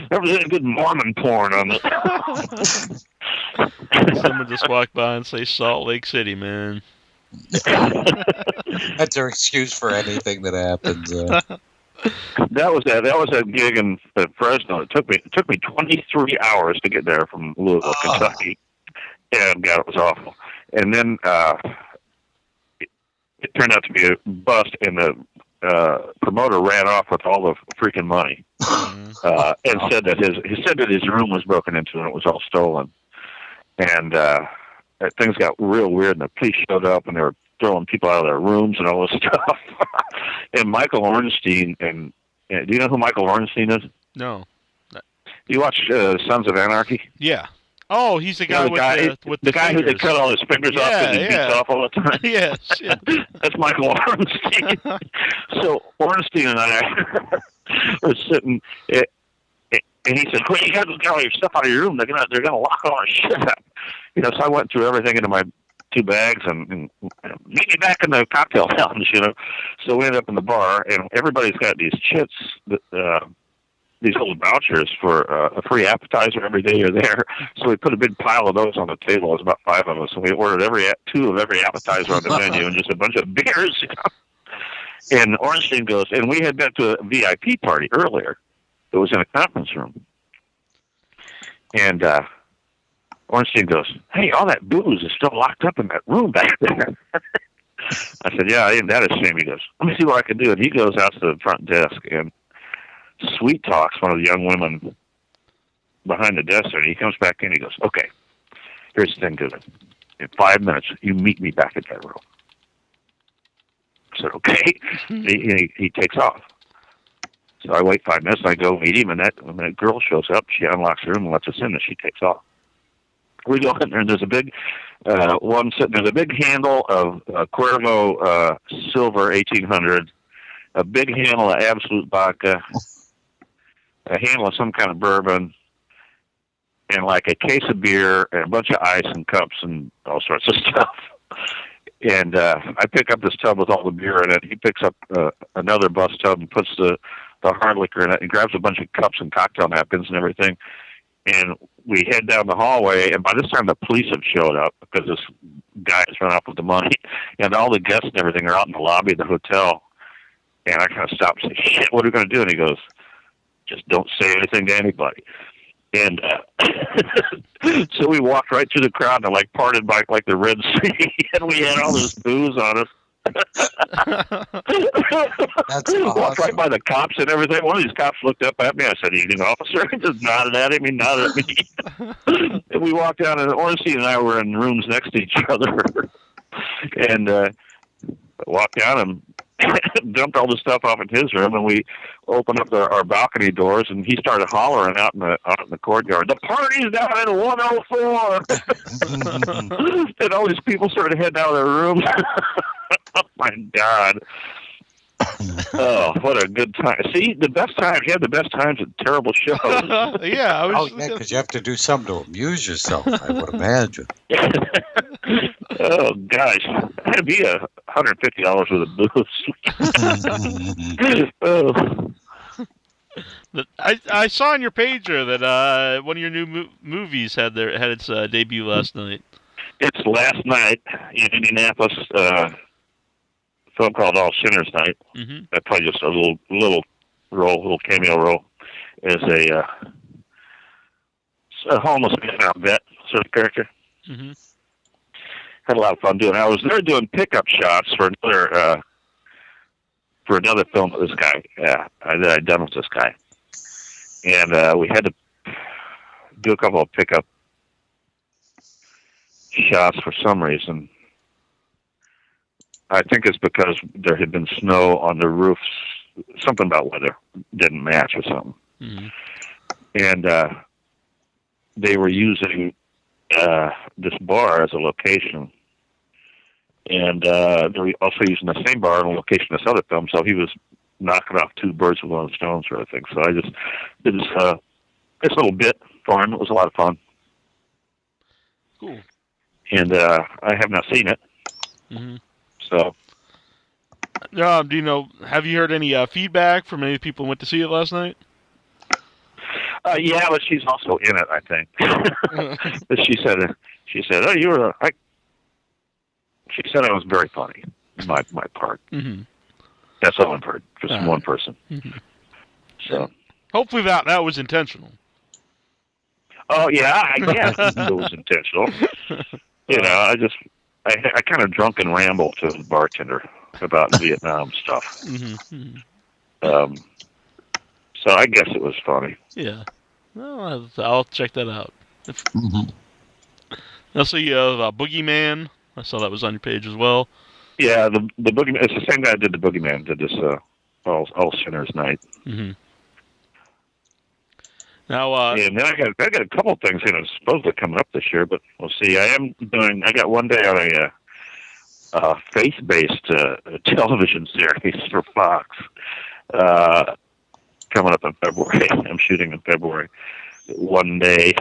There was any good Mormon porn on it. Someone just walked by and say, "Salt Lake City, man." That's their excuse for anything that happens. That was a gig in Fresno. It took me 23 hours to get there from Louisville, Kentucky, and God, it was awful. And then it turned out to be a bust, and the promoter ran off with all the freaking money, and said that his room was broken into and it was all stolen. And things got real weird, and the police showed up, and they were throwing people out of their rooms and all this stuff. And Michael Ornstein, do you know who Michael Ornstein is? No. Do you watch Sons of Anarchy? Yeah. Oh, he's the guy with the guy who they cut all his fingers off and he beats off all the time. Yes. Yeah. That's Michael Ornstein. So Ornstein and I were sitting, and he said, "Well, you got to get all your stuff out of your room. They're gonna lock all our shit up." So I went through everything into my 2 bags and meet me back in the cocktail lounge. So we ended up in the bar, and everybody's got these chits, these old vouchers for a free appetizer every day you're there. So we put a big pile of those on the table. It was about 5 of us, and we ordered 2 of every appetizer on the menu and just a bunch of beers. And Ornstein goes, and we had been to a VIP party earlier. It was in a conference room. And Ornstein goes, "Hey, all that booze is still locked up in that room back there." I said, "Yeah, ain't that a shame?" He goes, "Let me see what I can do." And he goes out to the front desk, and sweet talks one of the young women behind the desk there. And he comes back in. He goes, "Okay, here's the thing, Dugan. In 5 minutes, you meet me back at that room." I said, "Okay." He takes off. So I wait 5 minutes, and I go meet him, and when that girl shows up, she unlocks the room and lets us in, and she takes off. We go in there, and there's a big there's a big handle of Cuervo Silver 1800, a big handle of Absolute Vodka, a handle of some kind of bourbon, and like a case of beer, and a bunch of ice and cups and all sorts of stuff. And I pick up this tub with all the beer in it. He picks up another bus tub and puts the hard liquor in it, and grabs a bunch of cups and cocktail napkins and everything. And we head down the hallway, and by this time the police have showed up because this guy has run off with the money, and all the guests and everything are out in the lobby of the hotel. And I kind of stop and say, "Shit, what are we going to do?" And he goes, "Just don't say anything to anybody." And so we walked right through the crowd and like parted by like the Red Sea, and we had all this booze on us. That's awesome. Walked right by the cops and everything. One of these cops looked up at me. I said, "Evening, officer." He just nodded at him. He nodded at me. And we walked down, and Ornstein and I were in rooms next to each other. And walked down and dumped all the stuff off in his room, and we opened up our balcony doors, and he started hollering out in the courtyard, "The party's down in 104!" And all these people started heading out of their rooms. Oh, my God. Oh, what a good time. See, the best times. You have the best times at terrible shows. Yeah. Because you have to do something to amuse yourself, I would imagine. Oh, gosh. That'd be $150 worth of booze. I saw on your pager that one of your new movies had its debut last night. It's last night in Indianapolis. Film called All Sinners Night. Mm-hmm. I played just a little cameo role as a homeless man vet sort of character. Mm-hmm. Had a lot of fun doing it. I was there doing pickup shots for another film with this guy that I'd done with this guy, and we had to do a couple of pickup shots for some reason. I think it's because there had been snow on the roofs. Something about weather didn't match or something. Mm-hmm. And they were using this bar as a location. And they were also using the same bar on location as other films. So he was knocking off two birds with one stone sort of thing. So I just did this little bit for him. It was a lot of fun. Cool. And I have not seen it. Mm-hmm. So, do you know? Have you heard any feedback from any people who went to see it last night? Yeah, but she's also in it, I think. But she said, "Oh, you were." She said I was very funny. My part. Mm-hmm. That's all I've heard. Just from one person. Mm-hmm. So, hopefully that was intentional. Oh yeah, I guess it was intentional. You know, I kind of drunk and ramble to the bartender about Vietnam stuff. Mm-hmm. So I guess it was funny. Yeah. Well, I'll check that out. Mm-hmm. Also, you have Boogeyman. I saw that was on your page as well. Yeah, the Boogeyman. It's the same guy that did the Boogeyman. Did this All Sinners Night. Mm-hmm. Now, and then I got a couple of things supposedly coming up this year, but we'll see. I got one day on a faith-based television series for Fox coming up in February. I'm shooting in February. One day.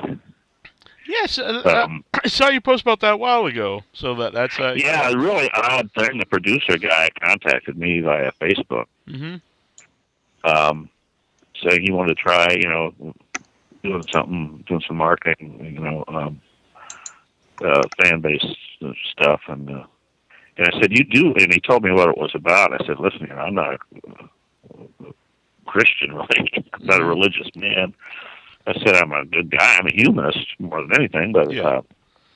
Yes, I saw you post about that a while ago. So that's yeah, a really odd thing. The producer guy contacted me via Facebook. Mm-hmm. Saying he wanted to try, doing some marketing, fan base stuff, and I said, "You do," and he told me what it was about. I said, "Listen, I'm not a Christian, really. I'm not a religious man." I said, "I'm a good guy. I'm a humanist more than anything." But yeah.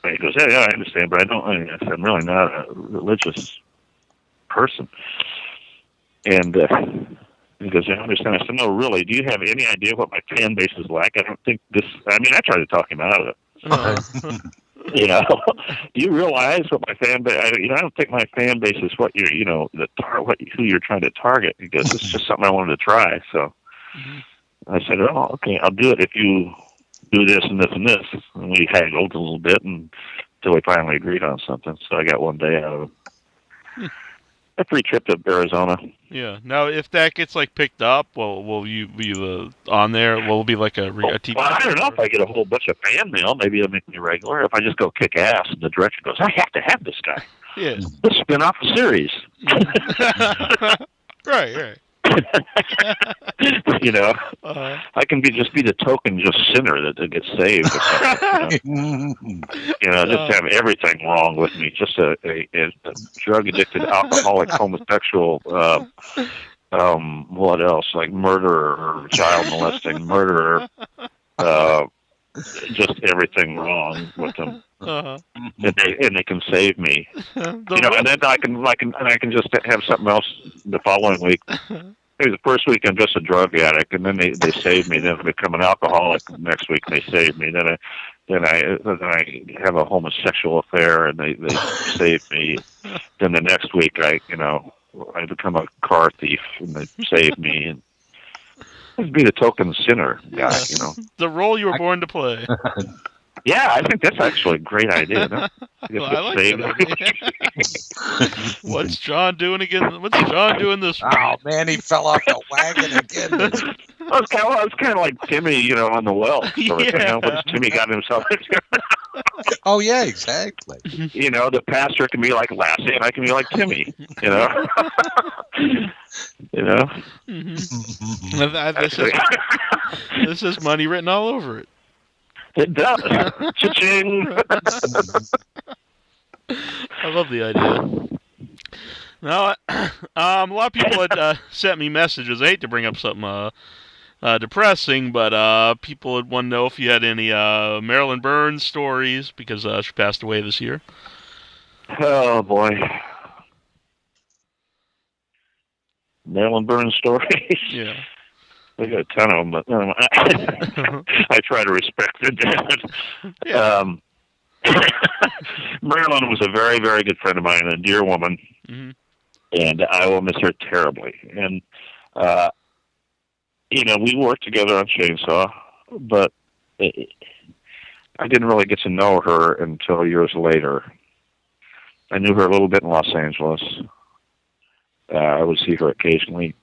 He goes, "Yeah, I understand, but I said, I'm really not a religious person." And He goes, I understand. I said, no, really, do you have any idea what my fan base is like? I don't think this, I mean, I tried to talk him out of it. You know, do you realize what my fan base, I don't think my fan base is what you're, who you're trying to target. He goes, it's just something I wanted to try. So I said, oh, okay, I'll do it if you do this and this and this. And we haggled a little bit until we finally agreed on something. So I got one day out of it. A free trip to Arizona. Yeah. Now, if that gets like picked up, will you be on there? Will it be like a TV? Well, I don't know if I get a whole bunch of fan mail. Maybe it'll make me regular. If I just go kick ass and the director goes, I have to have this guy. Yeah. Let's spin off a series. Right. You know, I can just be the token sinner that gets saved. You know, just have everything wrong with me. Just a drug addicted, alcoholic, homosexual. What else? Like murderer, or child molesting, murderer. Just everything wrong with them. And they can save me. And then I can just have something else the following week. Maybe the first week I'm just a drug addict, and then they save me. Then I become an alcoholic. Next week they save me. Then I have a homosexual affair, and they save me. Then the next week I become a car thief, and they save me. And I'd be the token sinner guy, you know. The role you were born to play. Yeah, I think that's actually a great idea. No? Well, I like that idea. What's John doing again? What's John doing this week? Oh, man, he fell off the wagon again. It's kind of like Timmy, on the well. Sort of thing, what Timmy got himself into. Oh, yeah, exactly. The pastor can be like Lassie, and I can be like Timmy, This is money written all over it. It does. Cha-ching. I love the idea. Now, a lot of people had sent me messages. I hate to bring up something depressing, but people would want to know if you had any Marilyn Burns stories, because she passed away this year. Oh, boy. Marilyn Burns stories? Yeah. I got a ton of them, but I try to respect the dead. Yeah. Marilyn was a very, very good friend of mine, a dear woman, and I will miss her terribly. And, we worked together on Chainsaw, but I didn't really get to know her until years later. I knew her a little bit in Los Angeles. I would see her occasionally.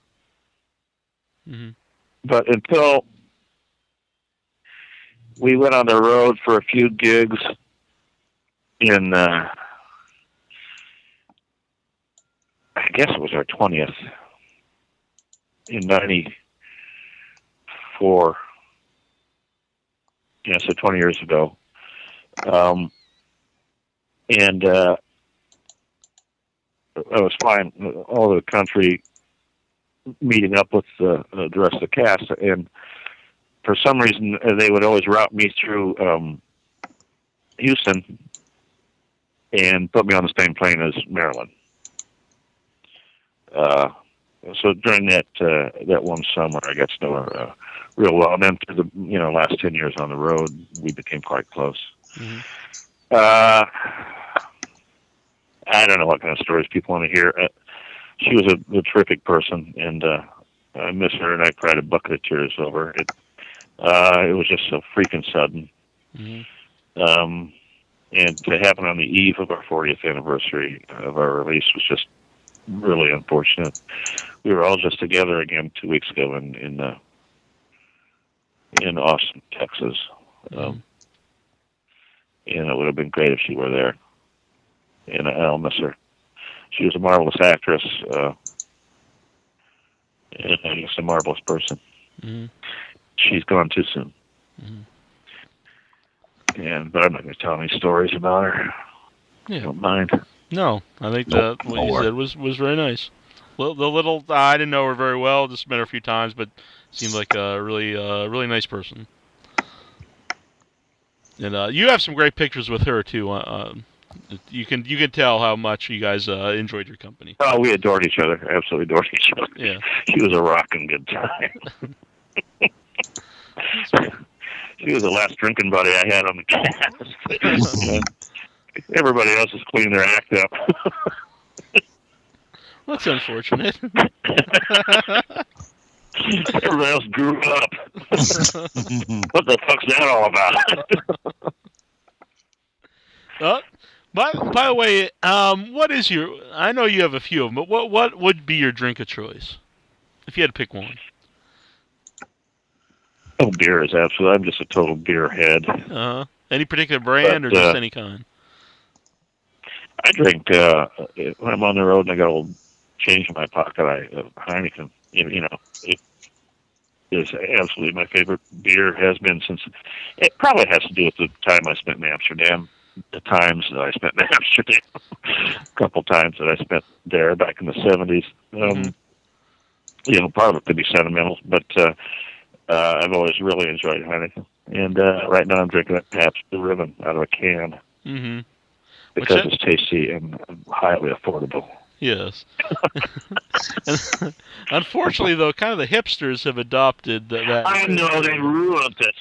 But until we went on the road for a few gigs in, I guess it was our 20th, in 94. Yeah, so 20 years ago. And I was flying all over the country, meeting up with the rest of the cast, and for some reason they would always route me through Houston and put me on the same plane as Marilyn. So during that one summer, I got to know her real well, and then through the last 10 years on the road, we became quite close. I don't know what kind of stories people want to hear. She was a terrific person, and I miss her, and I cried a bucket of tears over it. It was just so freaking sudden. And to happen on the eve of our 40th anniversary of our release was just really unfortunate. We were all just together again 2 weeks ago in Austin, Texas. And it would have been great if she were there. And I'll miss her. She was a marvelous actress, and just a marvelous person. She's gone too soon. But I'm not going to tell any stories about her. Yeah. Don't mind. No, I think that what you said was very nice. Well, I didn't know her very well, just met her a few times, but seemed like a really nice person. And you have some great pictures with her too. You can tell how much you guys enjoyed your company. Oh, we adored each other. Absolutely adored each other. Yeah. She was a rocking good time. She was the last drinking buddy I had on the cast. Everybody else is cleaning their act up. That's unfortunate. Everybody else grew up. What the fuck's that all about? By the way, what is your... I know you have a few of them, but what would be your drink of choice? If you had to pick one. Oh, beer is absolutely... I'm just a total beer head. Any particular brand or just any kind? I drink... when I'm on the road and I got a little change in my pocket, Heineken, you know, it is absolutely my favorite beer, has been since... It probably has to do with the time I spent in Amsterdam. The times that I spent in Amsterdam, a couple times that I spent there back in the 70s. You know, part of it could be sentimental, but I've always really enjoyed Heineken. And right now I'm drinking a Pabst Blue Ribbon out of a can because it's tasty and highly affordable. Yes. Unfortunately, though, kind of the hipsters have adopted that. I know, they ruined it.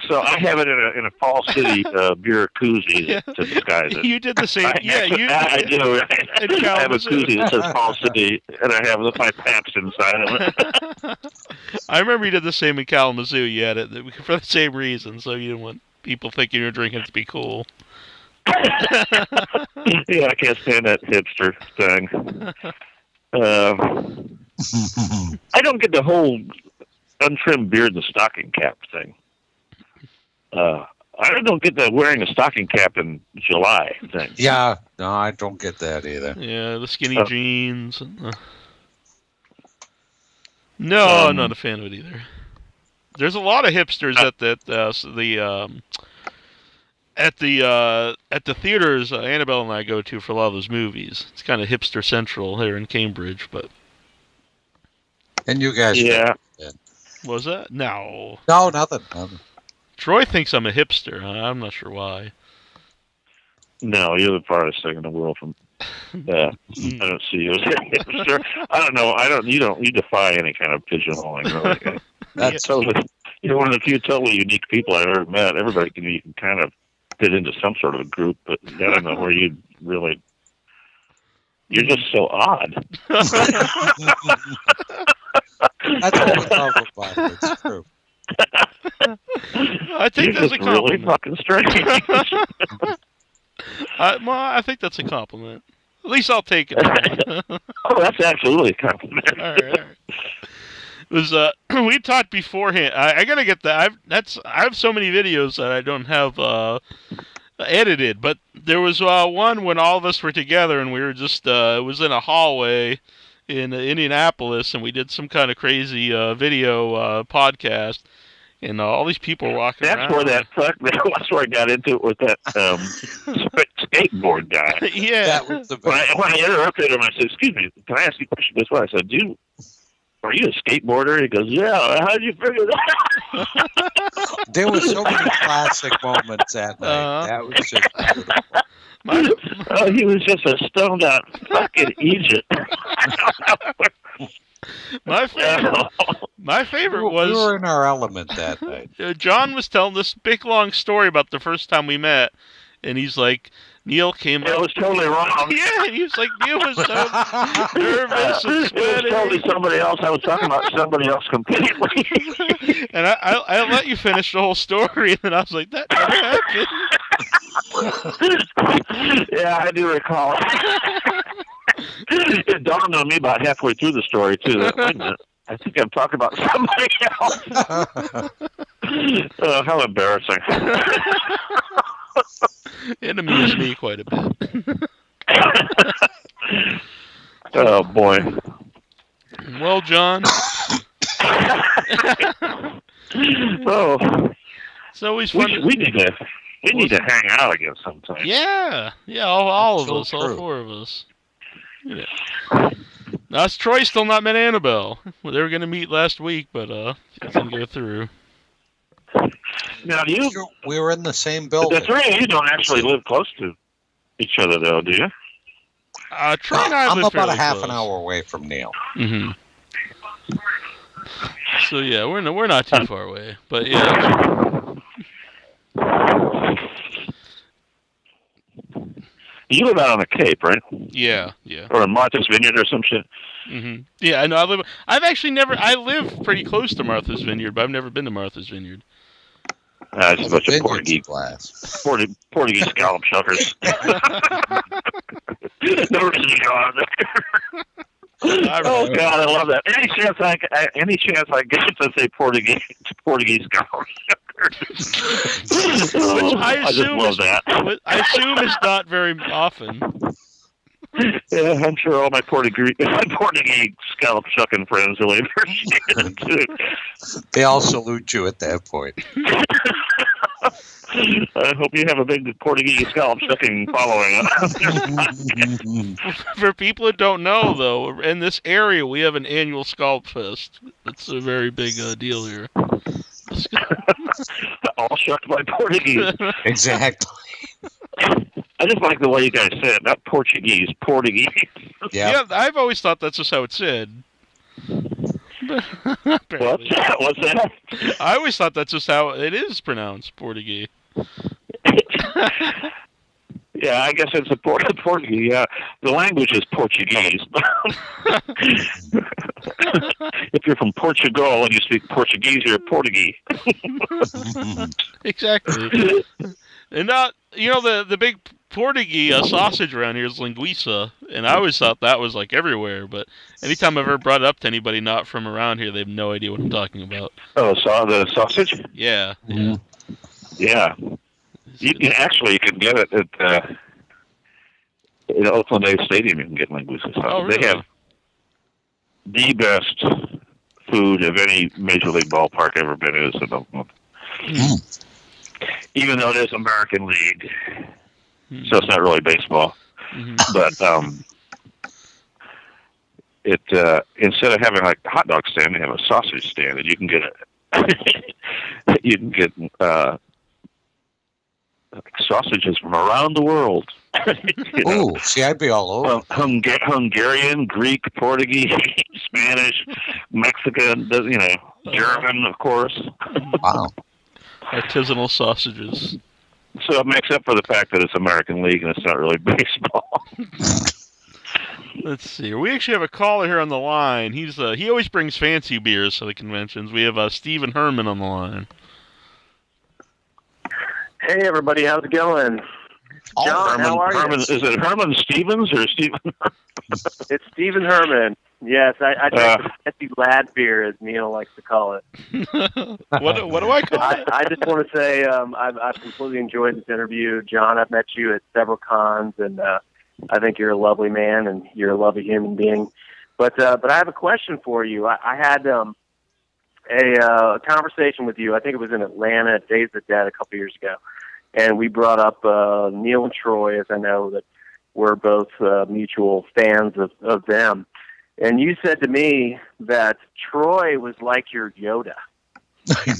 So I have it in a Fall City beer koozie to disguise it. You did the same. I do. I have a koozie that says Fall City, and I have my Pabst inside of it. I remember you did the same in Kalamazoo. You had it for the same reason, so you didn't want people thinking you were drinking it to be cool. Yeah, I can't stand that hipster thing. I don't get the whole untrimmed beard and stocking cap thing. I don't get the wearing a stocking cap in July thing. Yeah, no, I don't get that either. Yeah, the skinny jeans. No, I'm not a fan of it either. There's a lot of hipsters at the theaters Annabelle and I go to for a lot of those movies. It's kind of hipster central here in Cambridge, but. And you guys, yeah. What was that? No, nothing. Troy thinks I'm a hipster. I'm not sure why. No, you're the farthest thing in the world from. I don't see you as a hipster. I don't know. You defy any kind of pigeonholing. Really. That's totally. You're one of the few totally unique people I've ever met. Everybody you can kind of fit into some sort of a group, but I don't know where you really. You're just so odd. That's all we talk about. It's true. I think You're that's just a compliment. really fucking strange. I think that's a compliment. At least I'll take it. Oh, that's absolutely a compliment. All right. It was we talked beforehand. I gotta get that. I have so many videos that I don't have edited. But there was one when all of us were together and we were just it was in a hallway in Indianapolis, and we did some kind of crazy video podcast, and all these people were walking around. That's where I got into it with that skateboard guy. Yeah. That was the when I interrupted him, I said, "Excuse me, can I ask you a question?" This way, I said, "Are you a skateboarder?" He goes, "Yeah." How did you figure that? There were so many classic moments that night. That was just beautiful. He was just a stoned out fucking Egypt. My favorite was... We were in our element that night. John was telling this big, long story about the first time we met, and he's like, Neil came up... It was totally wrong. Yeah, he was like, Neil was so nervous and sweaty. It was totally somebody else. I was talking about somebody else completely. And I let you finish the whole story, and then I was like, that never happened. Yeah, I do recall. It dawned on me about halfway through the story, too. That, wait a minute, I think I'm talking about somebody else. How embarrassing. It amused me quite a bit. Oh, boy. Well, John. Oh. It's always fun. We need to hang out again sometime. Yeah, all of us, true. all four of us. Yeah. Now, Troy still not met Annabelle. Well, they were going to meet last week, but it didn't go through. Now, we were in the same building. The three of you don't actually live close to each other, though, do you? Troy and I I'm live about a fairly half close. an hour away from Neil. Mm-hmm. So yeah, we're not too far away, but yeah. You live out on the Cape, right? Yeah. Or in Martha's Vineyard or some shit. Mm-hmm. Yeah, I know. I live pretty close to Martha's Vineyard, but I've never been to Martha's Vineyard. It's a bunch of Portuguese scallop shuckers. No reason to go out there. Oh God, I love that. Any chance I get to say Portuguese scallop shuckers. Which I just love that. I assume it's not very often. Yeah, I'm sure all my Portuguese scallop shucking friends will appreciate it too. They all salute you at that point. I hope you have a big Portuguese scallop shucking following. For people that don't know, though, in this area we have an annual scallop fest. It's a very big deal here. All shucked by Portuguese. Exactly. I just like the way you guys say it, not Portuguese. Yeah, I've always thought that's just how it's said. What's that? I always thought that's just how it is pronounced, Portuguese. Yeah, I guess it's a Portuguese. Yeah, the language is Portuguese. If you're from Portugal and you speak Portuguese, you're Portuguese. Exactly. And the big Portuguese sausage around here is linguiça, and I always thought that was like everywhere. But anytime I've ever brought it up to anybody not from around here, they have no idea what I'm talking about. Oh, the sausage? Yeah. Yeah. You can get it at Oakland A's Stadium. You can get linguiça sausage. Oh, really? They have the best food of any major league ballpark ever been in Oakland. Mm. Even though it is American League, so it's not really baseball. Mm-hmm. But it instead of having like a hot dog stand, they have a sausage stand, and you can get sausages from around the world. Ooh, see, I'd be all over. Hungarian, Greek, Portuguese, Spanish, Mexican, German, of course. Wow. Artisanal sausages. So it makes up for the fact that it's American League and it's not really baseball. Let's see. We actually have a caller here on the line. He always brings fancy beers to the conventions. We have Stephen Herman on the line. Hey, everybody. How's it going? John, how are you? Is it Herman Stevens or Stephen? It's Stephen Herman. Yes, I drink the fancy lad beer, as Neil likes to call it. What do I call it? I just want to say I've completely enjoyed this interview. John, I've met you at several cons, and I think you're a lovely man, and you're a lovely human being. But I have a question for you. I had a conversation with you. I think it was in Atlanta at Days of the Dead a couple years ago. And we brought up Neil and Troy, as I know that we're both mutual fans of them. And you said to me that Troy was like your Yoda. I'm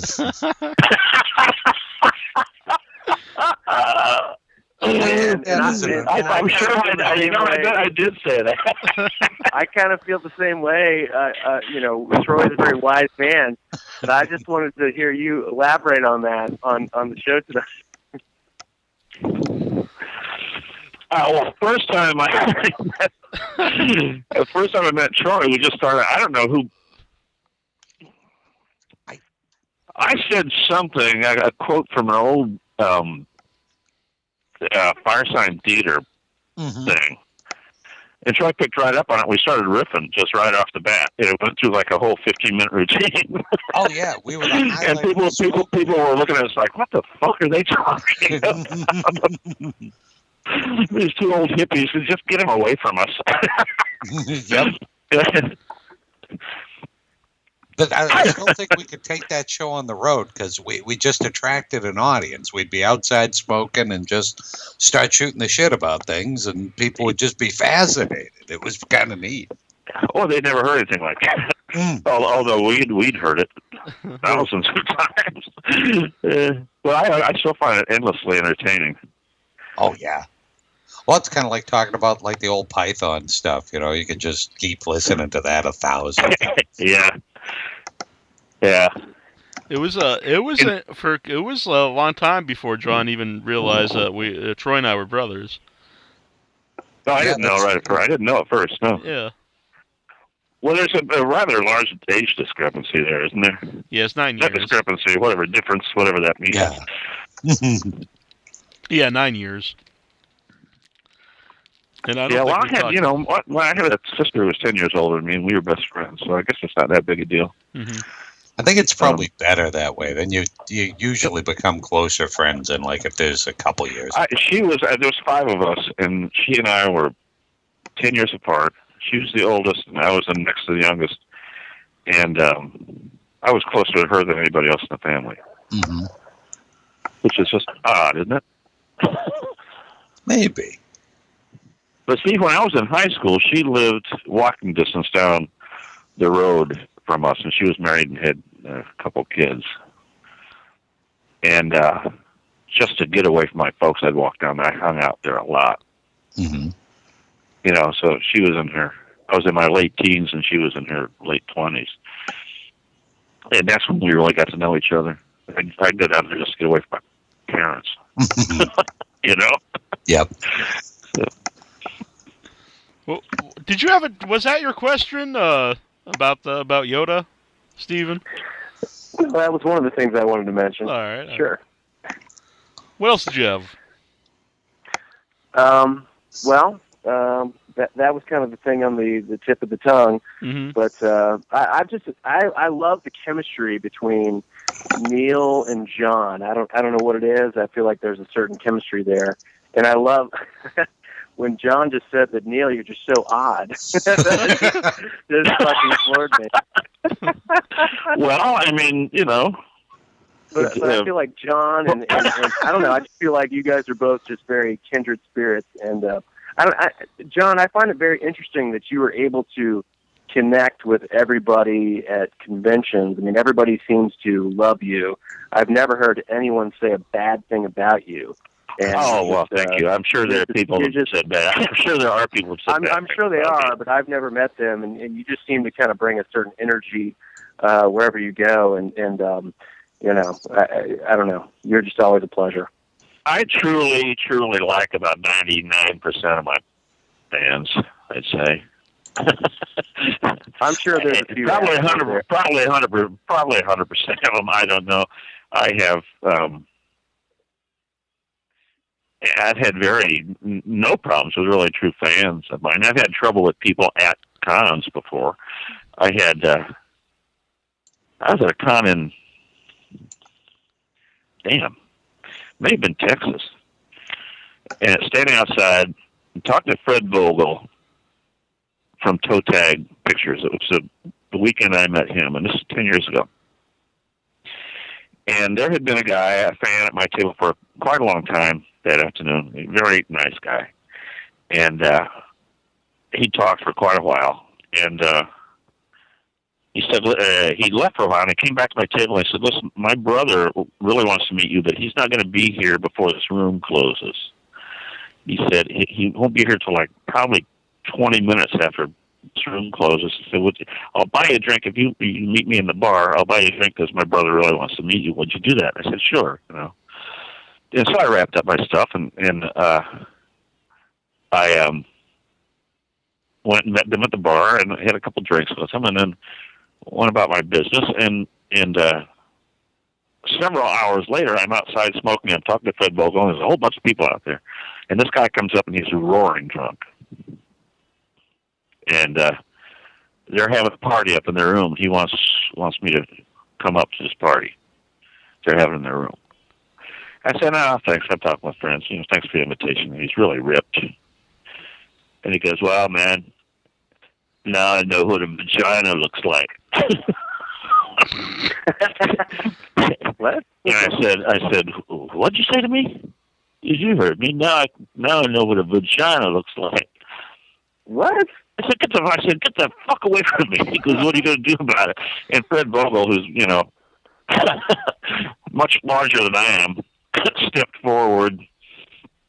sure I did say that. I kind of feel the same way. Troy is a very wise man, but I just wanted to hear you elaborate on that on the show today. Well, first time I met Troy, we just started. I don't know who. I said something, a quote from an old Firesign Theater thing, and Troy picked right up on it. We started riffing just right off the bat. It went through like a whole 15-minute routine. Oh yeah, we were. And people were looking at us like, "What the fuck are they talking about?" These two old hippies, just get them away from us. Yep. But I still think we could take that show on the road because we just attracted an audience. We'd be outside smoking and just start shooting the shit about things, and people would just be fascinated. It was kind of neat. Well, they'd never heard anything like that. Although we'd heard it thousands of times. Well, I still find it endlessly entertaining. Oh, yeah. Well, it's kind of like talking about like the old Python stuff. You know, you could just keep listening to that 1,000 times. Yeah. It was a long time before John even realized that Troy and I were brothers. No, I didn't know right at first. I didn't know at first. No. Yeah. Well, there's a rather large age discrepancy there, isn't there? Yeah, it's 9 years. Not discrepancy, whatever difference, whatever that means. Yeah. Yeah, 9 years. And I don't I had a sister who was 10 years older than me, and we were best friends. So I guess it's not that big a deal. Mm-hmm. I think it's probably better that way. Then you usually become closer friends, and like if there's a couple years. There was 5 of us, and she and I were 10 years apart. She was the oldest, and I was the next to the youngest. And I was closer to her than anybody else in the family. Mm-hmm. Which is just odd, isn't it? Maybe. But see, when I was in high school, she lived walking distance down the road from us, and she was married and had a couple kids. And just to get away from my folks, I'd walk down there. I hung out there a lot. Mm-hmm. You know, so I was in my late teens, and she was in her late 20s. And that's when we really got to know each other. I'd go down there just to get away from my parents. You know? Yep. So. Well, did you was that your question about Yoda, Stephen? Well, that was one of the things I wanted to mention. All right. Sure. What else did you have? That was kind of the thing on the tip of the tongue. Mm-hmm. But I love the chemistry between Neil and John. I don't know what it is. I feel like there's a certain chemistry there, and I love when John just said that, Neil, you're just so odd. Just fucking floored me. Well, I mean, you know. But I feel like John and I don't know. I just feel like you guys are both just very kindred spirits. And John, I find it very interesting that you were able to connect with everybody at conventions. I mean, everybody seems to love you. I've never heard anyone say a bad thing about you. And thank you. I'm sure there are people who said that. I'm sure there are people who said that. I'm sure they are, but I've never met them, and you just seem to kind of bring a certain energy wherever you go, and you know, I don't know. You're just always a pleasure. I truly like about 99% of my fans, I'd say. I'm sure there's a few. Probably 100% of them. I don't know. I have. I've had no problems with really true fans of mine. I've had trouble with people at cons before. I was at a con in, may have been Texas, and standing outside and talking to Fred Vogel from Toe Tag Pictures. It was the weekend I met him, and this is 10 years ago. And there had been a fan at my table for quite a long time that afternoon. A very nice guy. And he talked for quite a while. And he said he left for a while, and he came back to my table, and I said, listen, my brother really wants to meet you, but he's not going to be here before this room closes. He said he won't be here till like probably 20 minutes after this room closes. He said, I'll buy you a drink. If you meet me in the bar, I'll buy you a drink because my brother really wants to meet you. Would you do that? I said, sure. You know. And so I wrapped up my stuff, and I went and met them at the bar and had a couple drinks with them, and then went about my business. And several hours later, I'm outside smoking. I'm talking to Fred Vogel, and there's a whole bunch of people out there. And this guy comes up, and he's roaring drunk. And they're having a party up in their room. He wants me to come up to this party they're having in their room. I said, no, thanks. I'm talking with friends. You know, thanks for the invitation. And he's really ripped. And he goes, well, man, now I know what a vagina looks like. What? And I said, what'd you say to me? You heard me. Now I know what a vagina looks like. What? I said, get the fuck away from me. He goes, what are you going to do about it? And Fred Vogel, who's, much larger than I am, stepped forward.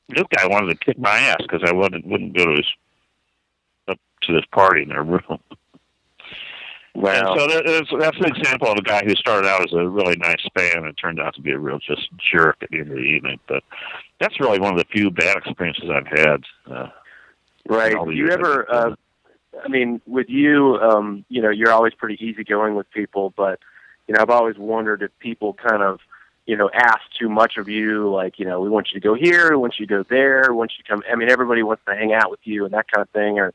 This guy wanted to kick my ass because I wouldn't go to this party in their room. Wow. And so that's an example of a guy who started out as a really nice fan and turned out to be a real just jerk at the end of the evening. But that's really one of the few bad experiences I've had. Right. Do you ever, with you, you're always pretty easygoing with people, but, I've always wondered if people kind of, ask too much of you, like, we want you to go here, we want you to go there, we want you to come. I mean, everybody wants to hang out with you and that kind of thing. Or,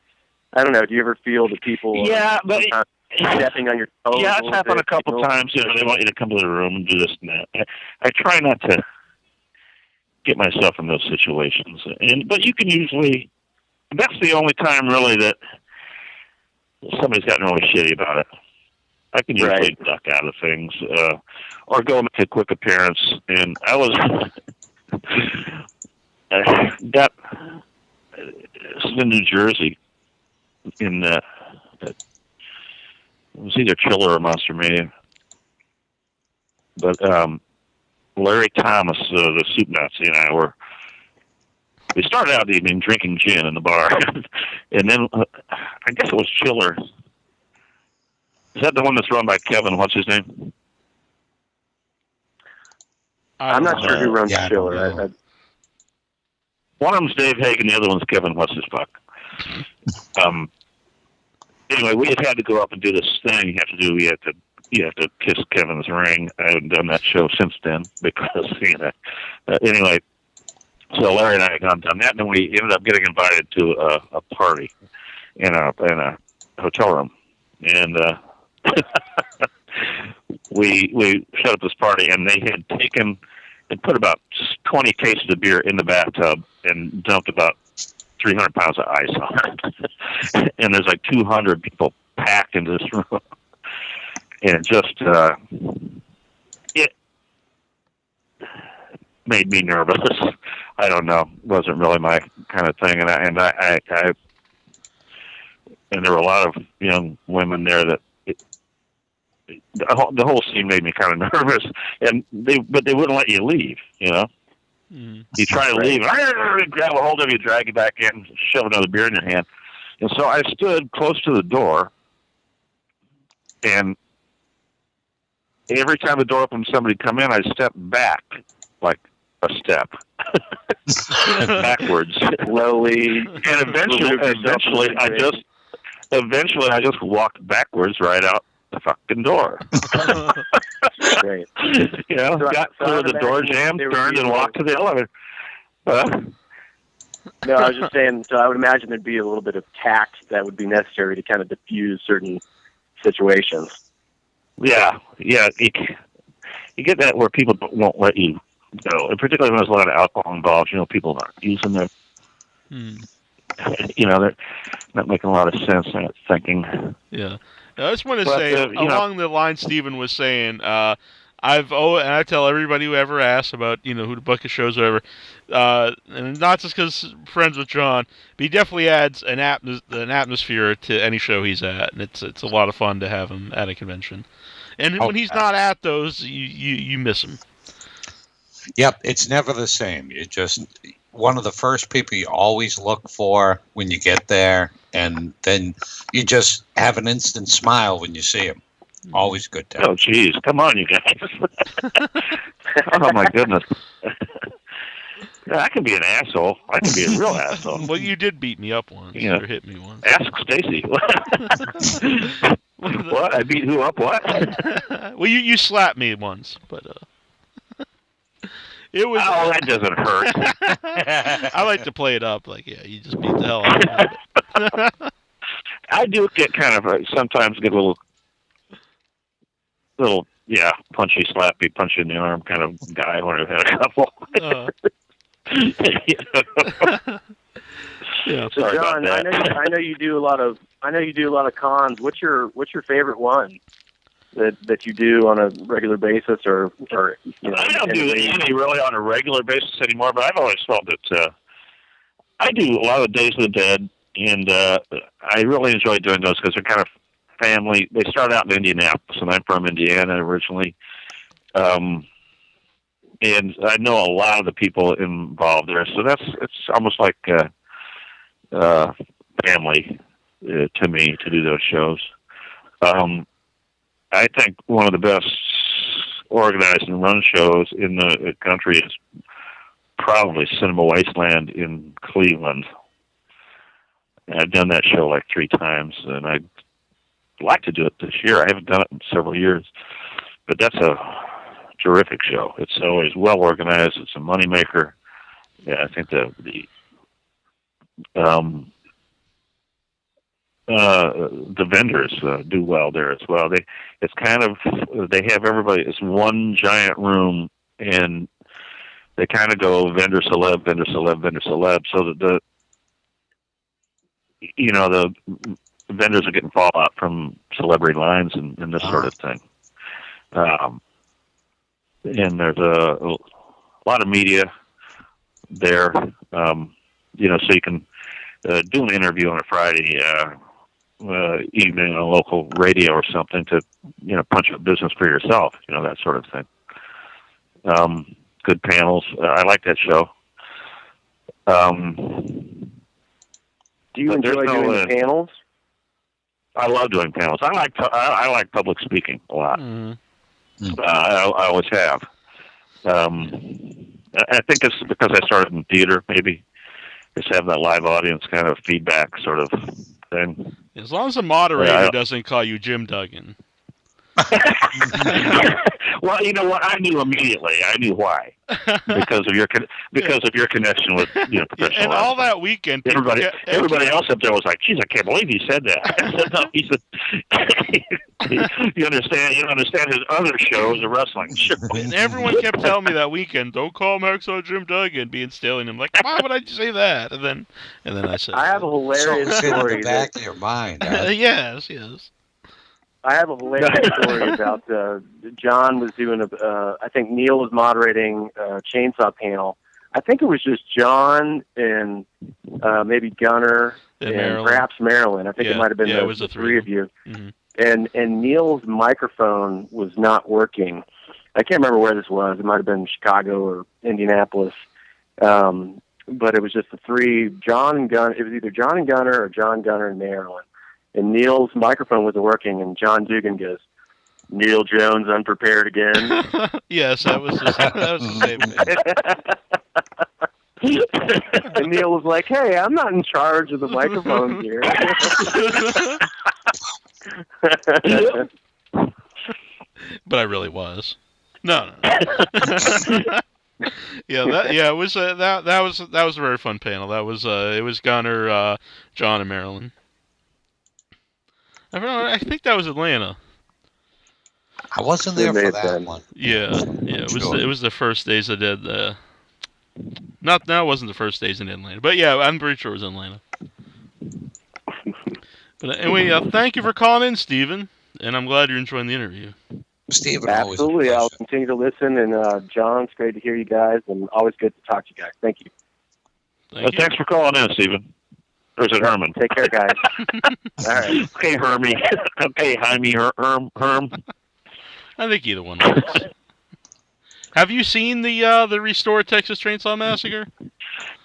I don't know, do you ever feel that people stepping on your toes? Yeah, it's happened a couple times. They want you to come to the room and do this and that. I try not to get myself in those situations. But you can usually, that's the only time really that somebody's gotten really shitty about it. I can usually duck out of things, or go make a quick appearance. And I was in New Jersey it was either Chiller or Monster Mania. But Larry Thomas, the soup Nazi, and we started out the evening drinking gin in the bar, and then I guess it was Chiller. Is that the one that's run by Kevin? What's his name? I'm not sure who runs Chiller. One of them's Dave Hagen, the other one's Kevin What's His Fuck. Anyway, we had to go up and do this thing you have to do. You have to kiss Kevin's ring. I haven't done that show since then because, anyway, so Larry and I had done that, and then we ended up getting invited to a party in a hotel room. And we set up this party, and they had taken and put about 20 cases of beer in the bathtub and dumped about 300 pounds of ice on it. And there's like 200 people packed into this room. And just, it made me nervous. I don't know. It wasn't really my kind of thing. And there were a lot of young women there that the whole scene made me kind of nervous. But they wouldn't let you leave, You try to leave, and grab a hold of you, drag you back in, shove another beer in your hand. And so I stood close to the door, and every time the door opened, somebody come in, I'd step back like a step backwards, slowly, and eventually I just walked backwards right out the fucking door. Great. Got through the door jam, turned, and walked to the elevator. No, I was just saying. So I would imagine there'd be a little bit of tact that would be necessary to kind of diffuse certain situations. Yeah. You get that where people won't let you go, and particularly when there's a lot of alcohol involved. People aren't using their, they're not making a lot of sense. They're not thinking. Yeah. I just want to say, along the line Stephen was saying, and I tell everybody who ever asks about, who to book his shows or whatever, and not just because friends with John, but he definitely adds an atmosphere to any show he's at, and it's a lot of fun to have him at a convention. And when he's not at those, you miss him. Yep, it's never the same. You're just one of the first people you always look for when you get there, and then you just have an instant smile when you see him. Always good time. Oh, geez. Come on, you guys. Oh, my goodness. I can be an asshole. I can be a real asshole. Well, you did beat me up once. Yeah. Or hit me once. Ask Stacy. What? I beat who up? What? Well, you slapped me once, but it was. Oh, that doesn't hurt. I like to play it up, like, yeah, you just beat the hell out of me. I do get kind of sometimes get a little, punchy, slappy, punch in the arm kind of guy when I've had a couple. Yeah. So John, I know you do a lot of cons. What's your favorite one that you do on a regular basis, or I don't do any really on a regular basis anymore. But I've always felt that I do a lot of Days of the Dead And I really enjoyed doing those because they're kind of family. They start out in Indianapolis, and I'm from Indiana originally. And I know a lot of the people involved there, so it's almost like family to me to do those shows. I think one of the best organized and run shows in the country is probably Cinema Wasteland in Cleveland. I've done that show like 3 times, and I'd like to do it this year. I haven't done it in several years, but that's a terrific show. It's always well organized. It's a moneymaker. Yeah, I think the vendors do well there as well. They have everybody. It's one giant room, and they kind of go vendor celeb, vendor celeb, vendor celeb, so that the vendors are getting fallout from celebrity lines and this sort of thing. And there's a lot of media there, so you can do an interview on a Friday evening on a local radio or something to, punch up business for yourself, that sort of thing. Good panels. I like that show. Do you enjoy doing the panels? I love doing panels. I like public speaking a lot. Mm-hmm. I always have. I think it's because I started in theater, maybe. Just have that live audience kind of feedback sort of thing. As long as the moderator doesn't call you Jim Duggan. Well, you know what? I knew immediately. I knew why. Because of your connection with professional. And all that weekend, everybody else up there was like, "Geez, I can't believe he said that." I said, "No," he said, "You understand? You don't understand his other shows, the wrestling show." And everyone kept telling me that weekend, "Don't call Maxo Jim Duggan," being stealing him. Like, why would I say that? And then I said, "I have a hilarious story." In the back of your mind. Huh? Yes. I have a hilarious story about John was doing I think Neil was moderating a chainsaw panel. I think it was just John and maybe Gunner and perhaps Marilyn. I think it might have been the 3 of you. Mm-hmm. And Neil's microphone was not working. I can't remember where this was. It might have been Chicago or Indianapolis. But it was just the 3, John and Gunner. It was either John and Gunner or John, Gunner, and Marilyn. And Neil's microphone wasn't working, and John Dugan goes, "Neil Jones unprepared again." Yes, that was the same thing. And Neil was like, "Hey, I'm not in charge of the microphone here." But I really was. No. It was that was a very fun panel. That was it was Gunner, John, and Marilyn. I think that was Atlanta. I wasn't there for that one. Yeah. It was the first days I did. It wasn't the first days in Atlanta, but yeah, I'm pretty sure it was in Atlanta. But anyway, thank you for calling in, Stephen, and I'm glad you're enjoying the interview. Stephen, absolutely, I'll continue to listen. And John, it's great to hear you guys, and always good to talk to you guys. Thank you. Thanks for calling in, Stephen. Or is it Herman? Take care, guys. All right. Okay, Hermie. Okay, Jaime, Herm. I think either one works. Have you seen the restored Texas Chainsaw Massacre?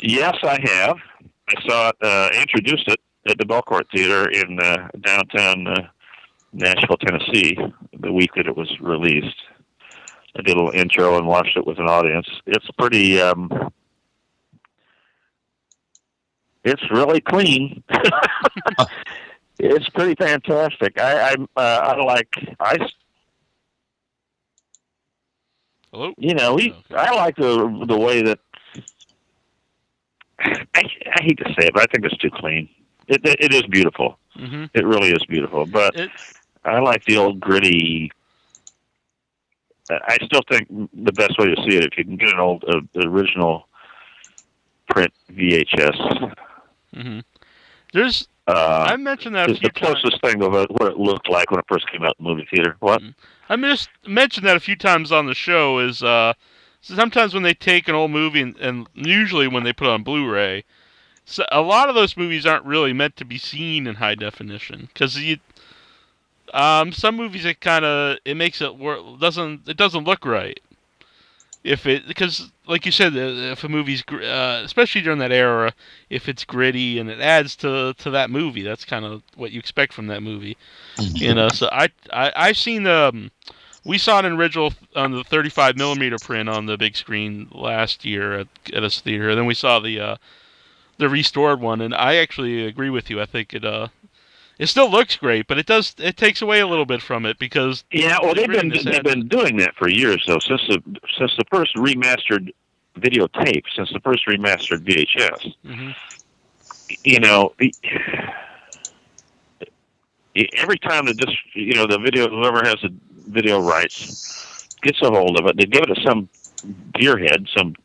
Yes, I have. I saw it, introduced it at the Belcourt Theater in downtown Nashville, Tennessee, the week that it was released. I did a little intro and watched it with an audience. It's pretty... It's really clean. It's pretty fantastic. I like. Hello. I like the way that. I hate to say it, but I think it's too clean. It is beautiful. Mm-hmm. It really is beautiful. But I like the old gritty. I still think the best way to see it, if you can get an old original print VHS. Mm-hmm. I mentioned that a few times. It's the closest thing of what it looked like when it first came out in the movie theater. What? I just mentioned that a few times on the show sometimes when they take an old movie and usually when they put it on Blu-ray, So a lot of those movies aren't really meant to be seen in high definition because some movies it makes it doesn't look right because like you said, if a movie's especially during that era, if it's gritty and it adds to that movie, that's kind of what you expect from that movie. So I've seen we saw it in original on the 35 millimeter print on the big screen last year at a theater, and then we saw the restored one, and I actually agree with you. I think it still looks great, but it takes away a little bit from it because they've been doing that for years though, since the first remastered videotape, since the first remastered VHS. Mm-hmm. Every time the video, whoever has the video rights gets a hold of it, they give it to some gearhead, some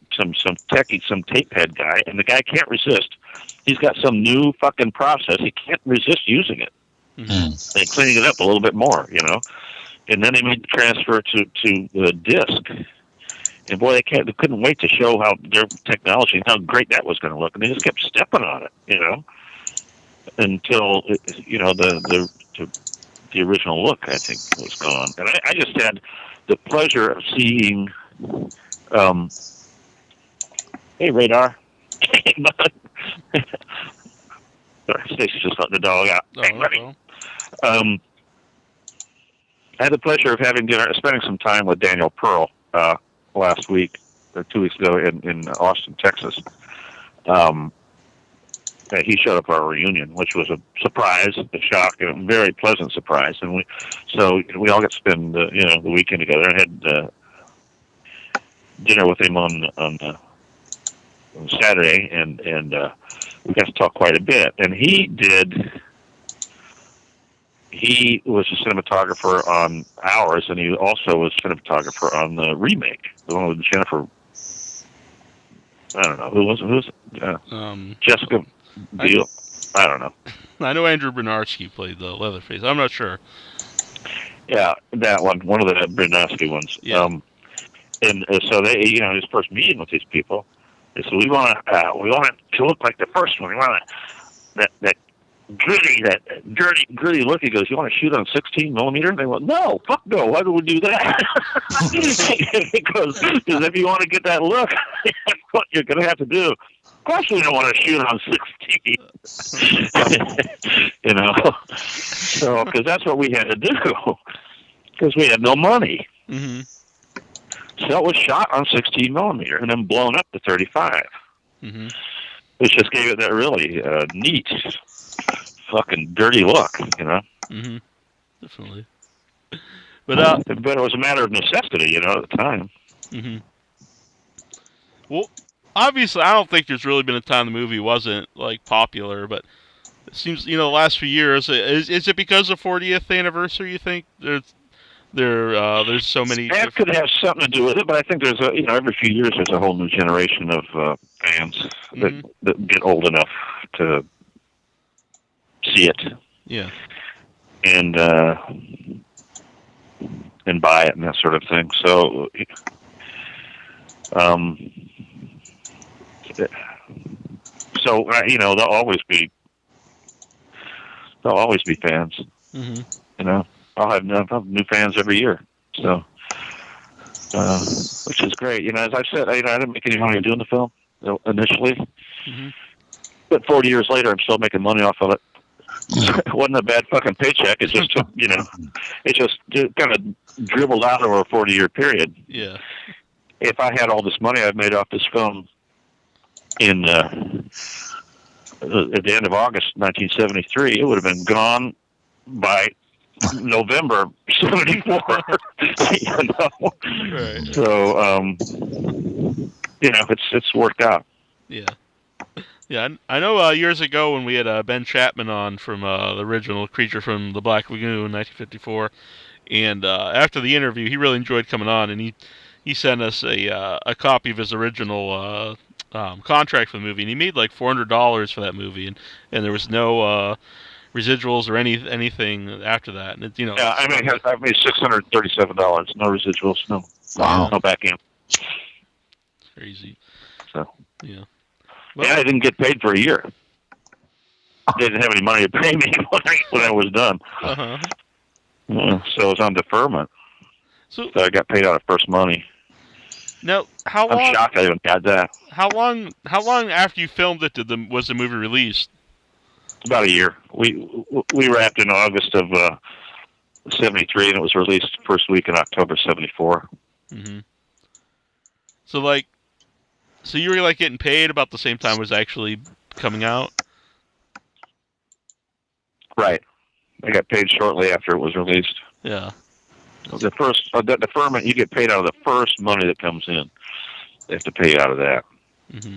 techie, some tape head guy, and the guy can't resist. He's got some new fucking process. He can't resist using it and cleaning it up a little bit more, And then they made the transfer to the disc, and boy, they couldn't wait to show how their technology and how great that was going to look, and they just kept stepping on it, until the original look, I think, was gone. And I just had the pleasure of seeing. Hey, Radar. Sorry, Stacy just let the dog out. Hey, buddy. I had the pleasure of spending some time with Daniel Pearl last week, or 2 weeks ago, in Austin, Texas. He showed up at our reunion, which was a surprise, a shock, and a very pleasant surprise. And we all got to spend the weekend together. I had dinner with him on Saturday, and we got to talk quite a bit. And he was a cinematographer on ours, and he also was a cinematographer on the remake, the one with Jennifer. I don't know who was Jessica Biel. I don't know. I know Andrew Bernarski played the Leatherface. I'm not sure. Yeah, that one of the Bernarski ones. Yeah. And so they, his first meeting with these people, they said, we want it to look like the first one. We want that gritty look. He goes, you want to shoot on 16 millimeter? And they went, no, fuck no. Why do we do that? Because if you want to get that look, that's what you're going to have to do. Of course we don't want to shoot on 16. So, because that's what we had to do. Because we had no money. Mm-hmm. So it was shot on 16 millimeter and then blown up to 35. Mm-hmm. Which just gave it that really neat, fucking dirty look, Mm-hmm. Definitely. But it was a matter of necessity, at the time. Mm-hmm. Well, obviously, I don't think there's really been a time the movie wasn't popular, but it seems the last few years is it because of 40th anniversary? You think there's so many. That could have something to do with it, but I think there's every few years there's a whole new generation of fans that get old enough to see it. Yeah. And buy it and that sort of thing. So, they'll always be fans. Mm-hmm. I'll have new fans every year. So, which is great. As I said, I didn't make any money doing the film initially, but 40 years later, I'm still making money off of it. It wasn't a bad fucking paycheck. It just took, it just kind of dribbled out over a 40-year period. Yeah. If I had all this money I've made off this film at the end of August 1973, it would have been gone by November 74. Right. So, it's worked out. Yeah. Yeah, I know years ago when we had Ben Chapman on from the original Creature from the Black Lagoon, 1954, and after the interview, he really enjoyed coming on, and he sent us a copy of his original contract for the movie, and he made like $400 for that movie, and there was no residuals or anything after that. And yeah, I made $637, no residuals, no back end. Crazy. So yeah. Well, and I didn't get paid for a year. They didn't have any money to pay me when I was done. Uh-huh. So it was on deferment. So I got paid out of first money. now, how long? I'm shocked I even got that. How long after you filmed it was the movie released? About a year. We wrapped in August of '73, and it was released first week in October '74. Mm-hmm. So you were like getting paid about the same time it was actually coming out? Right. I got paid shortly after it was released. Yeah. The first the deferment, you get paid out of the first money that comes in. They have to pay you out of that. Mm-hmm.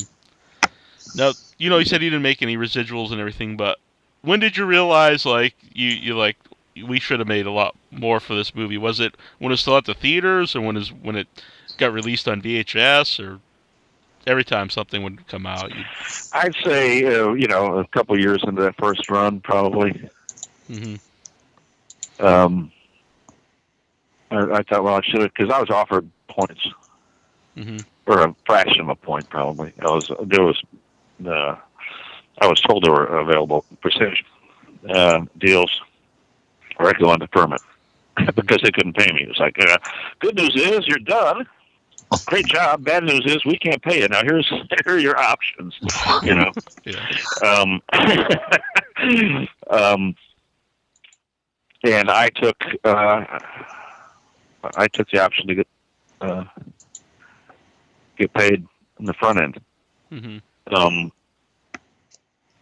Now, you said you didn't make any residuals and everything, but when did you realize, like, we should have made a lot more for this movie? Was it when it was still at the theaters, or when it got released on VHS, or every time something would come out? I'd say, a couple years into that first run, probably. Mm-hmm. I thought, well, I should have, because I was offered points, mm-hmm. or a fraction of a point, probably. I was told there were available percentage deals, or I could go on deferment because they couldn't pay me. It was like, good news is you're done. Great job. Bad news is we can't pay you. Now here are your options. Yeah. And I took the option to get paid in the front end. Mm-hmm.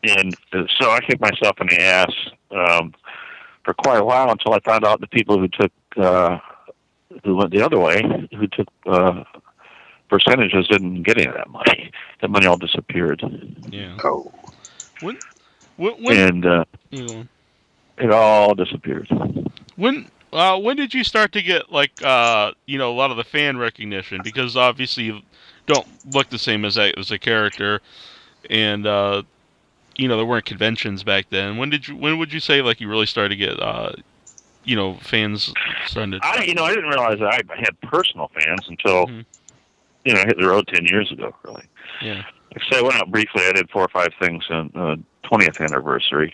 And so I kicked myself in the ass for quite a while until I found out the people who went the other way, who took percentages, didn't get any of that money. That money all disappeared. Yeah. Oh. When and it all disappeared. When did you start to get a lot of the fan recognition? Because obviously you don't look the same as a character, and there weren't conventions back then. When would you say you really started to get fans starting to? I didn't realize that I had personal fans until I hit the road 10 years ago. Really. Yeah. So I went out briefly. I did 4 or 5 things on 20th anniversary.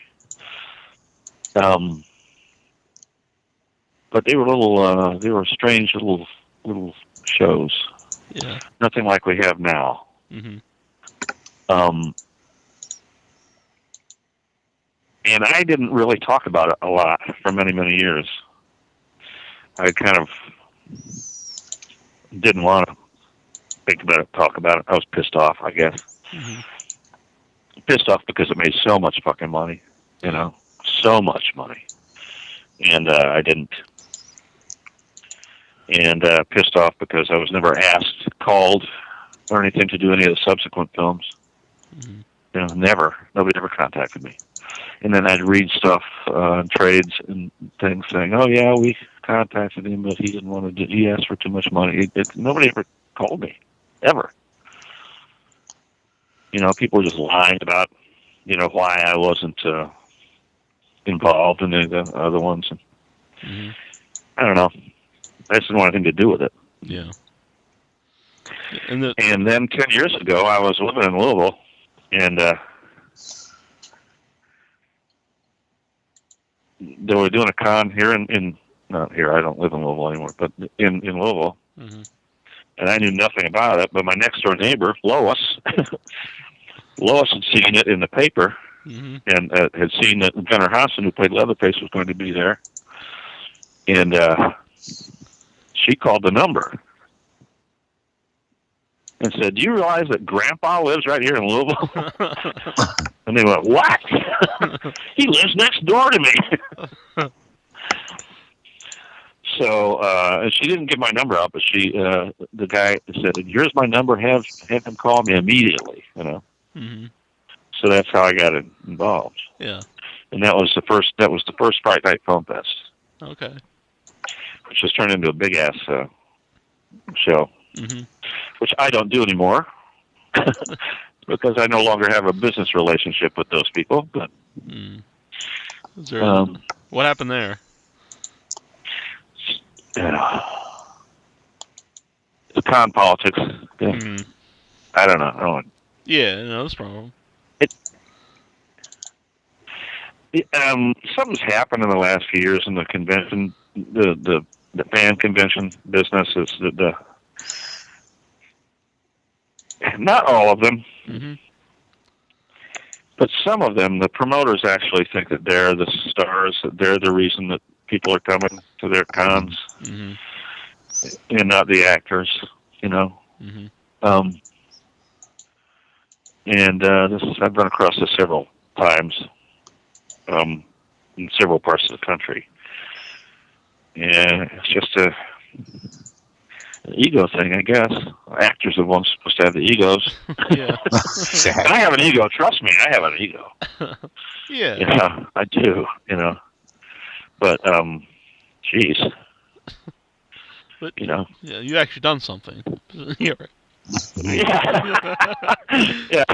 But they were strange little shows. Yeah. Nothing like we have now. Mm-hmm. And I didn't really talk about it a lot for many, many years. I kind of didn't want to think about it, talk about it. I was pissed off, I guess. Mm-hmm. Pissed off because it made so much fucking money, so much money. And I didn't. And pissed off because I was never asked, called, or anything to do any of the subsequent films. Mm-hmm. Never. Nobody ever contacted me. And then I'd read stuff, trades and things saying, "Oh yeah, we contacted him, but he didn't want to do. He asked for too much money." Nobody ever called me, ever. People were just lying about, why I wasn't involved in the other ones. And mm-hmm. I don't know. I just didn't want anything to do with it. Yeah. And then 10 years ago, I was living in Louisville, and they were doing a con here not here, I don't live in Louisville anymore, but in Louisville. Mm-hmm. And I knew nothing about it, but my next door neighbor, Lois, Lois had seen it in the paper, mm-hmm. and had seen that Gunnar Hansen, who played Leatherface, was going to be there. And she called the number and said, "Do you realize that Grandpa lives right here in Louisville?" And they went, "What?" "He lives next door to me." So she didn't give my number out, but the guy said, "Here's my number. Have him call me immediately." Mm-hmm. So that's how I got involved. Yeah. And that was the first Fright Night Film Fest. Okay. Which has turned into a big ass show, mm-hmm. which I don't do anymore because I no longer have a business relationship with those people. But what happened there? The con politics. Yeah. Mm-hmm. I don't know. Yeah, no, that's a problem. Something's happened in the last few years in the convention, the fan convention business. Is the not all of them, but some of them, the promoters actually think that they're the stars, that they're the reason that people are coming to their cons, and not the actors, you know. I've run across this several times in several parts of the country, and it's just an ego thing, I guess. Actors are the ones supposed to have the egos. Yeah. And I have an ego. Trust me, I have an ego. Yeah. Yeah, I do. You know, but geez. But you know. Yeah, you actually done something. Yeah. Right. Yeah.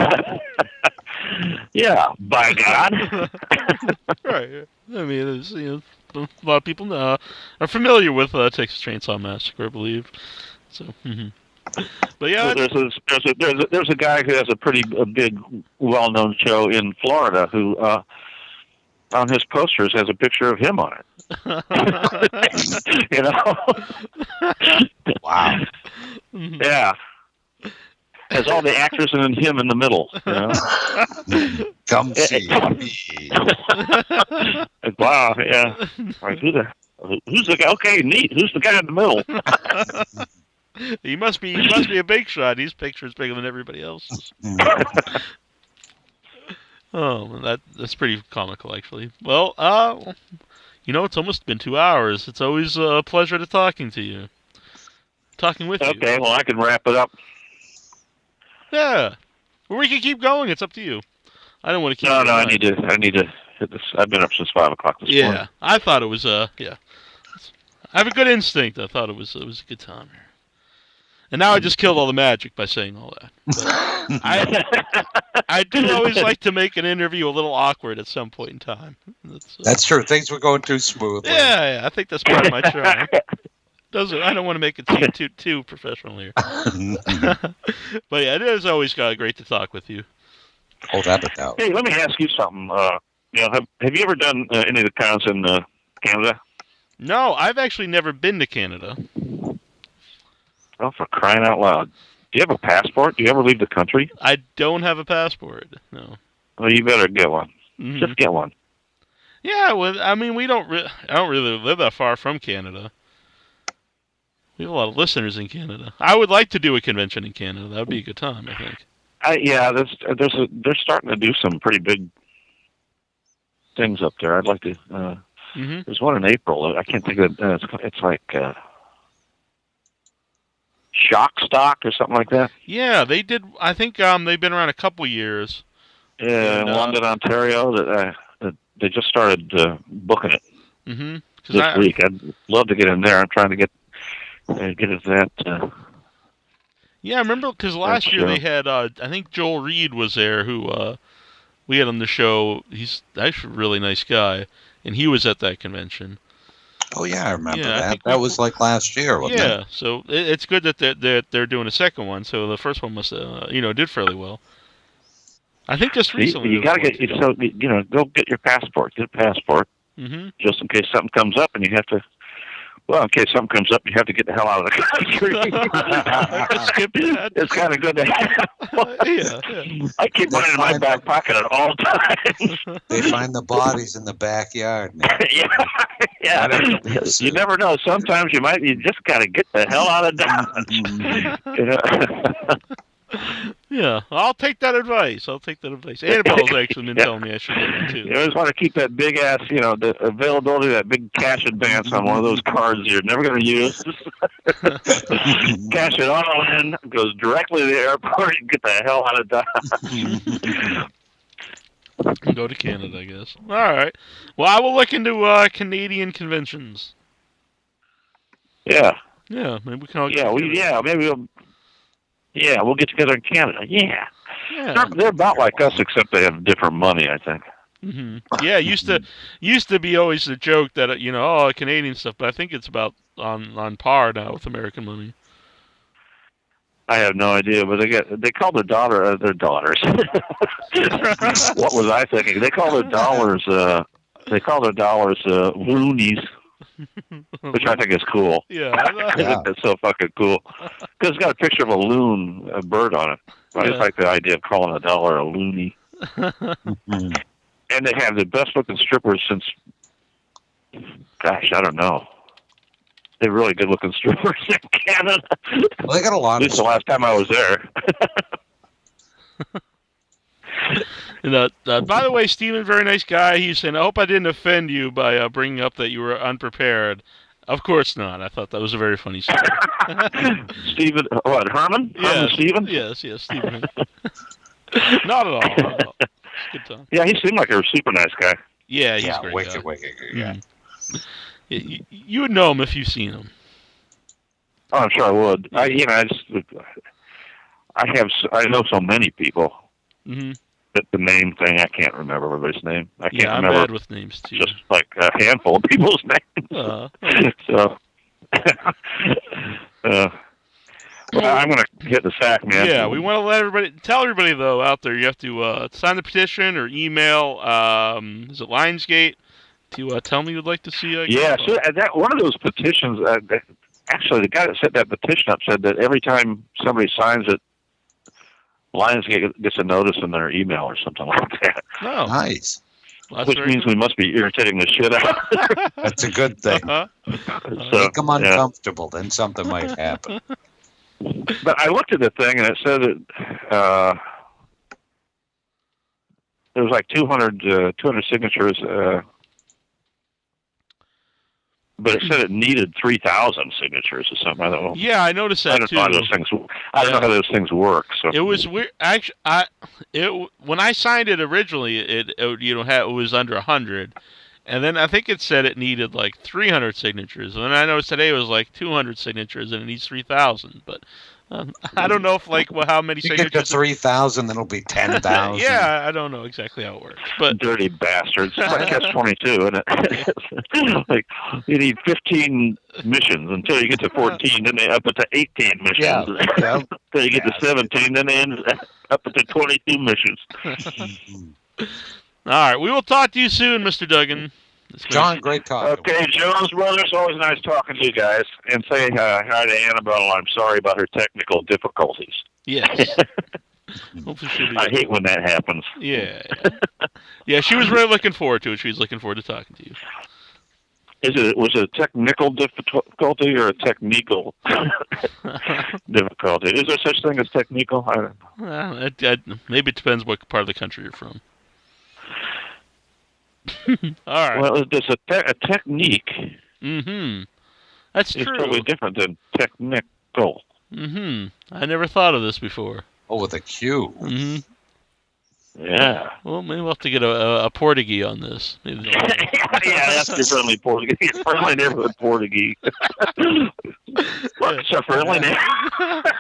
Yeah, by God. Right. I mean, there's, a lot of people are familiar with Texas Chainsaw Massacre, I believe. So, but yeah, there's a guy who has a big, well-known show in Florida who on his posters has a picture of him on it. You know? Wow. Yeah. Has all the actors and him in the middle. You know? Come see me. Wow, yeah. Like, who's the guy? Okay, neat. Who's the guy in the middle? He must be a big shot. His picture is bigger than everybody else's. Oh, that's pretty comical, actually. Well, it's almost been 2 hours. It's always a pleasure talking with you. Okay, well, I can wrap it up. Yeah. Or we can keep going. It's up to you. I don't want to keep. No, I need to hit this. I've been up since 5 o'clock this morning. Yeah, I thought it was yeah. I have a good instinct. I thought it was a good time here. And now I just killed all the magic by saying all that. But I do always like to make an interview a little awkward at some point in time. That's true. Things were going too smoothly. Yeah, I think that's part of my charm. I don't want to make it seem too professional here. But yeah, it is always great to talk with you. Hold that doubt. Hey, let me ask you something. Have you ever done any of the cons in Canada? No, I've actually never been to Canada. Oh, for crying out loud! Do you have a passport? Do you ever leave the country? I don't have a passport. No. Well, you better get one. Just get one. Yeah, well, I mean, I don't really live that far from Canada. We have a lot of listeners in Canada. I would like to do a convention in Canada. That would be a good time, I think. They're starting to do some pretty big things up there. I'd like to. There's one in April. I can't think of it. It's like Shock Stock or something like that. Yeah, they did. I think they've been around a couple years. Yeah, in London, Ontario. They just started booking it this week. I'd love to get in there. I'm trying to get into that. Yeah, I remember because last year they had, I think Joel Reed was there, who we had on the show. He's actually a really nice guy, and he was at that convention. Oh, yeah, I remember that. That was like last year, wasn't it? Yeah, so it's good that they're doing a second one, so the first one must, did fairly well. I think just recently. You got to get, go get your passport. Get a passport, just in case something comes up and you have to. Well, in case something comes up, you have to get the hell out of the country. It's kind of good to have. Yeah. I keep mine in my back pocket at all times. They find the bodies in the backyard. Yeah. You never know. Sometimes you just got to get the hell out of Dodge. Yeah, I'll take that advice. Annabelle's actually been telling me I should get one too. You always want to keep that big ass, the availability of that big cash advance on one of those cards you're never going to use. Cash it all in, goes directly to the airport, and get the hell out of Dodge. Go to Canada, I guess. All right. Well, I will look into Canadian conventions. Yeah. Yeah, maybe we can all we'll get together in Canada. Yeah. They're about like us, except they have different money, I think. Yeah, used to be always the joke that Canadian stuff, but I think it's about on par now with American money. I have no idea, but they call their daughters. What was I thinking? They call their dollars loonies, which I think is cool. Yeah. I think that's so fucking cool. Because it's got a picture of a loon, a bird on it. I just like the idea of calling a dollar a loony. And they have the best looking strippers since, gosh, I don't know. They're really good looking strippers in Canada. Well, they got a lot. At least the last time I was there. By the way, Stephen, very nice guy. He's saying, I hope I didn't offend you by bringing up that you were unprepared. Of course not. I thought that was a very funny story. Stephen, what, Herman? Yes. Herman Stephen? Yes, Stephen. Not at all. Good time. Yeah, he seemed like a super nice guy. Yeah, he's great. Wicked guy. You would know him if you've seen him. Oh, I'm sure I would. I know so many people. Mm-hmm. That the name thing, I can't remember everybody's name. I can't I'm remember. bad with names too. Just like a handful of people's names. So, I'm going to hit the sack, man. Yeah, we want to tell everybody though out there, you have to sign the petition or email. Is it Lionsgate to tell me you'd like to see? Yeah, so that one of those petitions. Actually, the guy that set that petition up said that every time somebody signs it, Lionsgate gets a notice in their email or something like that. Oh, nice. Well, which means we must be irritating the shit out. That's a good thing. So, make them uncomfortable, then something might happen. But I looked at the thing, and it said that there was like 200 signatures, but it said it needed 3,000 signatures or something. I don't know. Yeah, I noticed that too. I don't know how those things work. So it was weird. Actually, when I signed it originally, it was under 100, and then I think it said it needed like 300 signatures, and then I noticed today it was like 200 signatures, and it needs 3,000. But I don't know if how many signatures. You get to 3,000, then it'll be 10,000. Yeah, I don't know exactly how it works. But dirty bastards! It's like catch-22, isn't it? Like you need 15 missions until you get to 14, then they up it to 18 missions. Yeah. Until you get to 17, then they end up to 22 missions. All right, we will talk to you soon, Mr. Duggan. John, great talking. Okay, Jones Brothers, always nice talking to you guys. And say hi to Annabelle. I'm sorry about her technical difficulties. Yes. I hate when that happens. Yeah. Yeah, she was really looking forward to it. She was looking forward to talking to you. Was it a technical difficulty or a technical difficulty? Is there such thing as technical? I don't know. Maybe it depends what part of the country you're from. All right. Well, there's a technique. Mm-hmm. That's true. It's totally different than technical. Mm-hmm. I never thought of this before. Oh, with a Q. Mm-hmm. Yeah. Well, maybe we'll have to get a Portuguese on this. Maybe yeah, that's your friendly Portuguese. Friendly neighborhood Portuguese. What's a friendly neighborhood?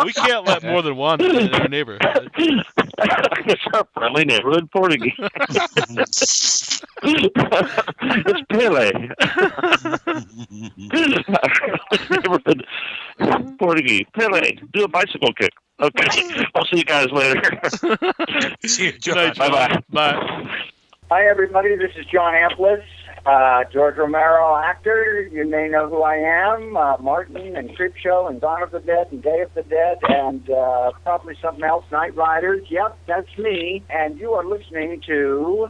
We can't let more than one in our neighborhood. It's a friendly neighborhood Portuguese. It's Pele. Neighborhood Portuguese. Pele, do a bicycle kick. Okay, I'll see you guys later. See you, John. Night, John. Bye-bye. Bye. Hi, everybody. This is John Amplis, George Romero actor. You may know who I am. Martin and Creepshow and Dawn of the Dead and Day of the Dead and probably something else, Night Riders. Yep, that's me. And you are listening to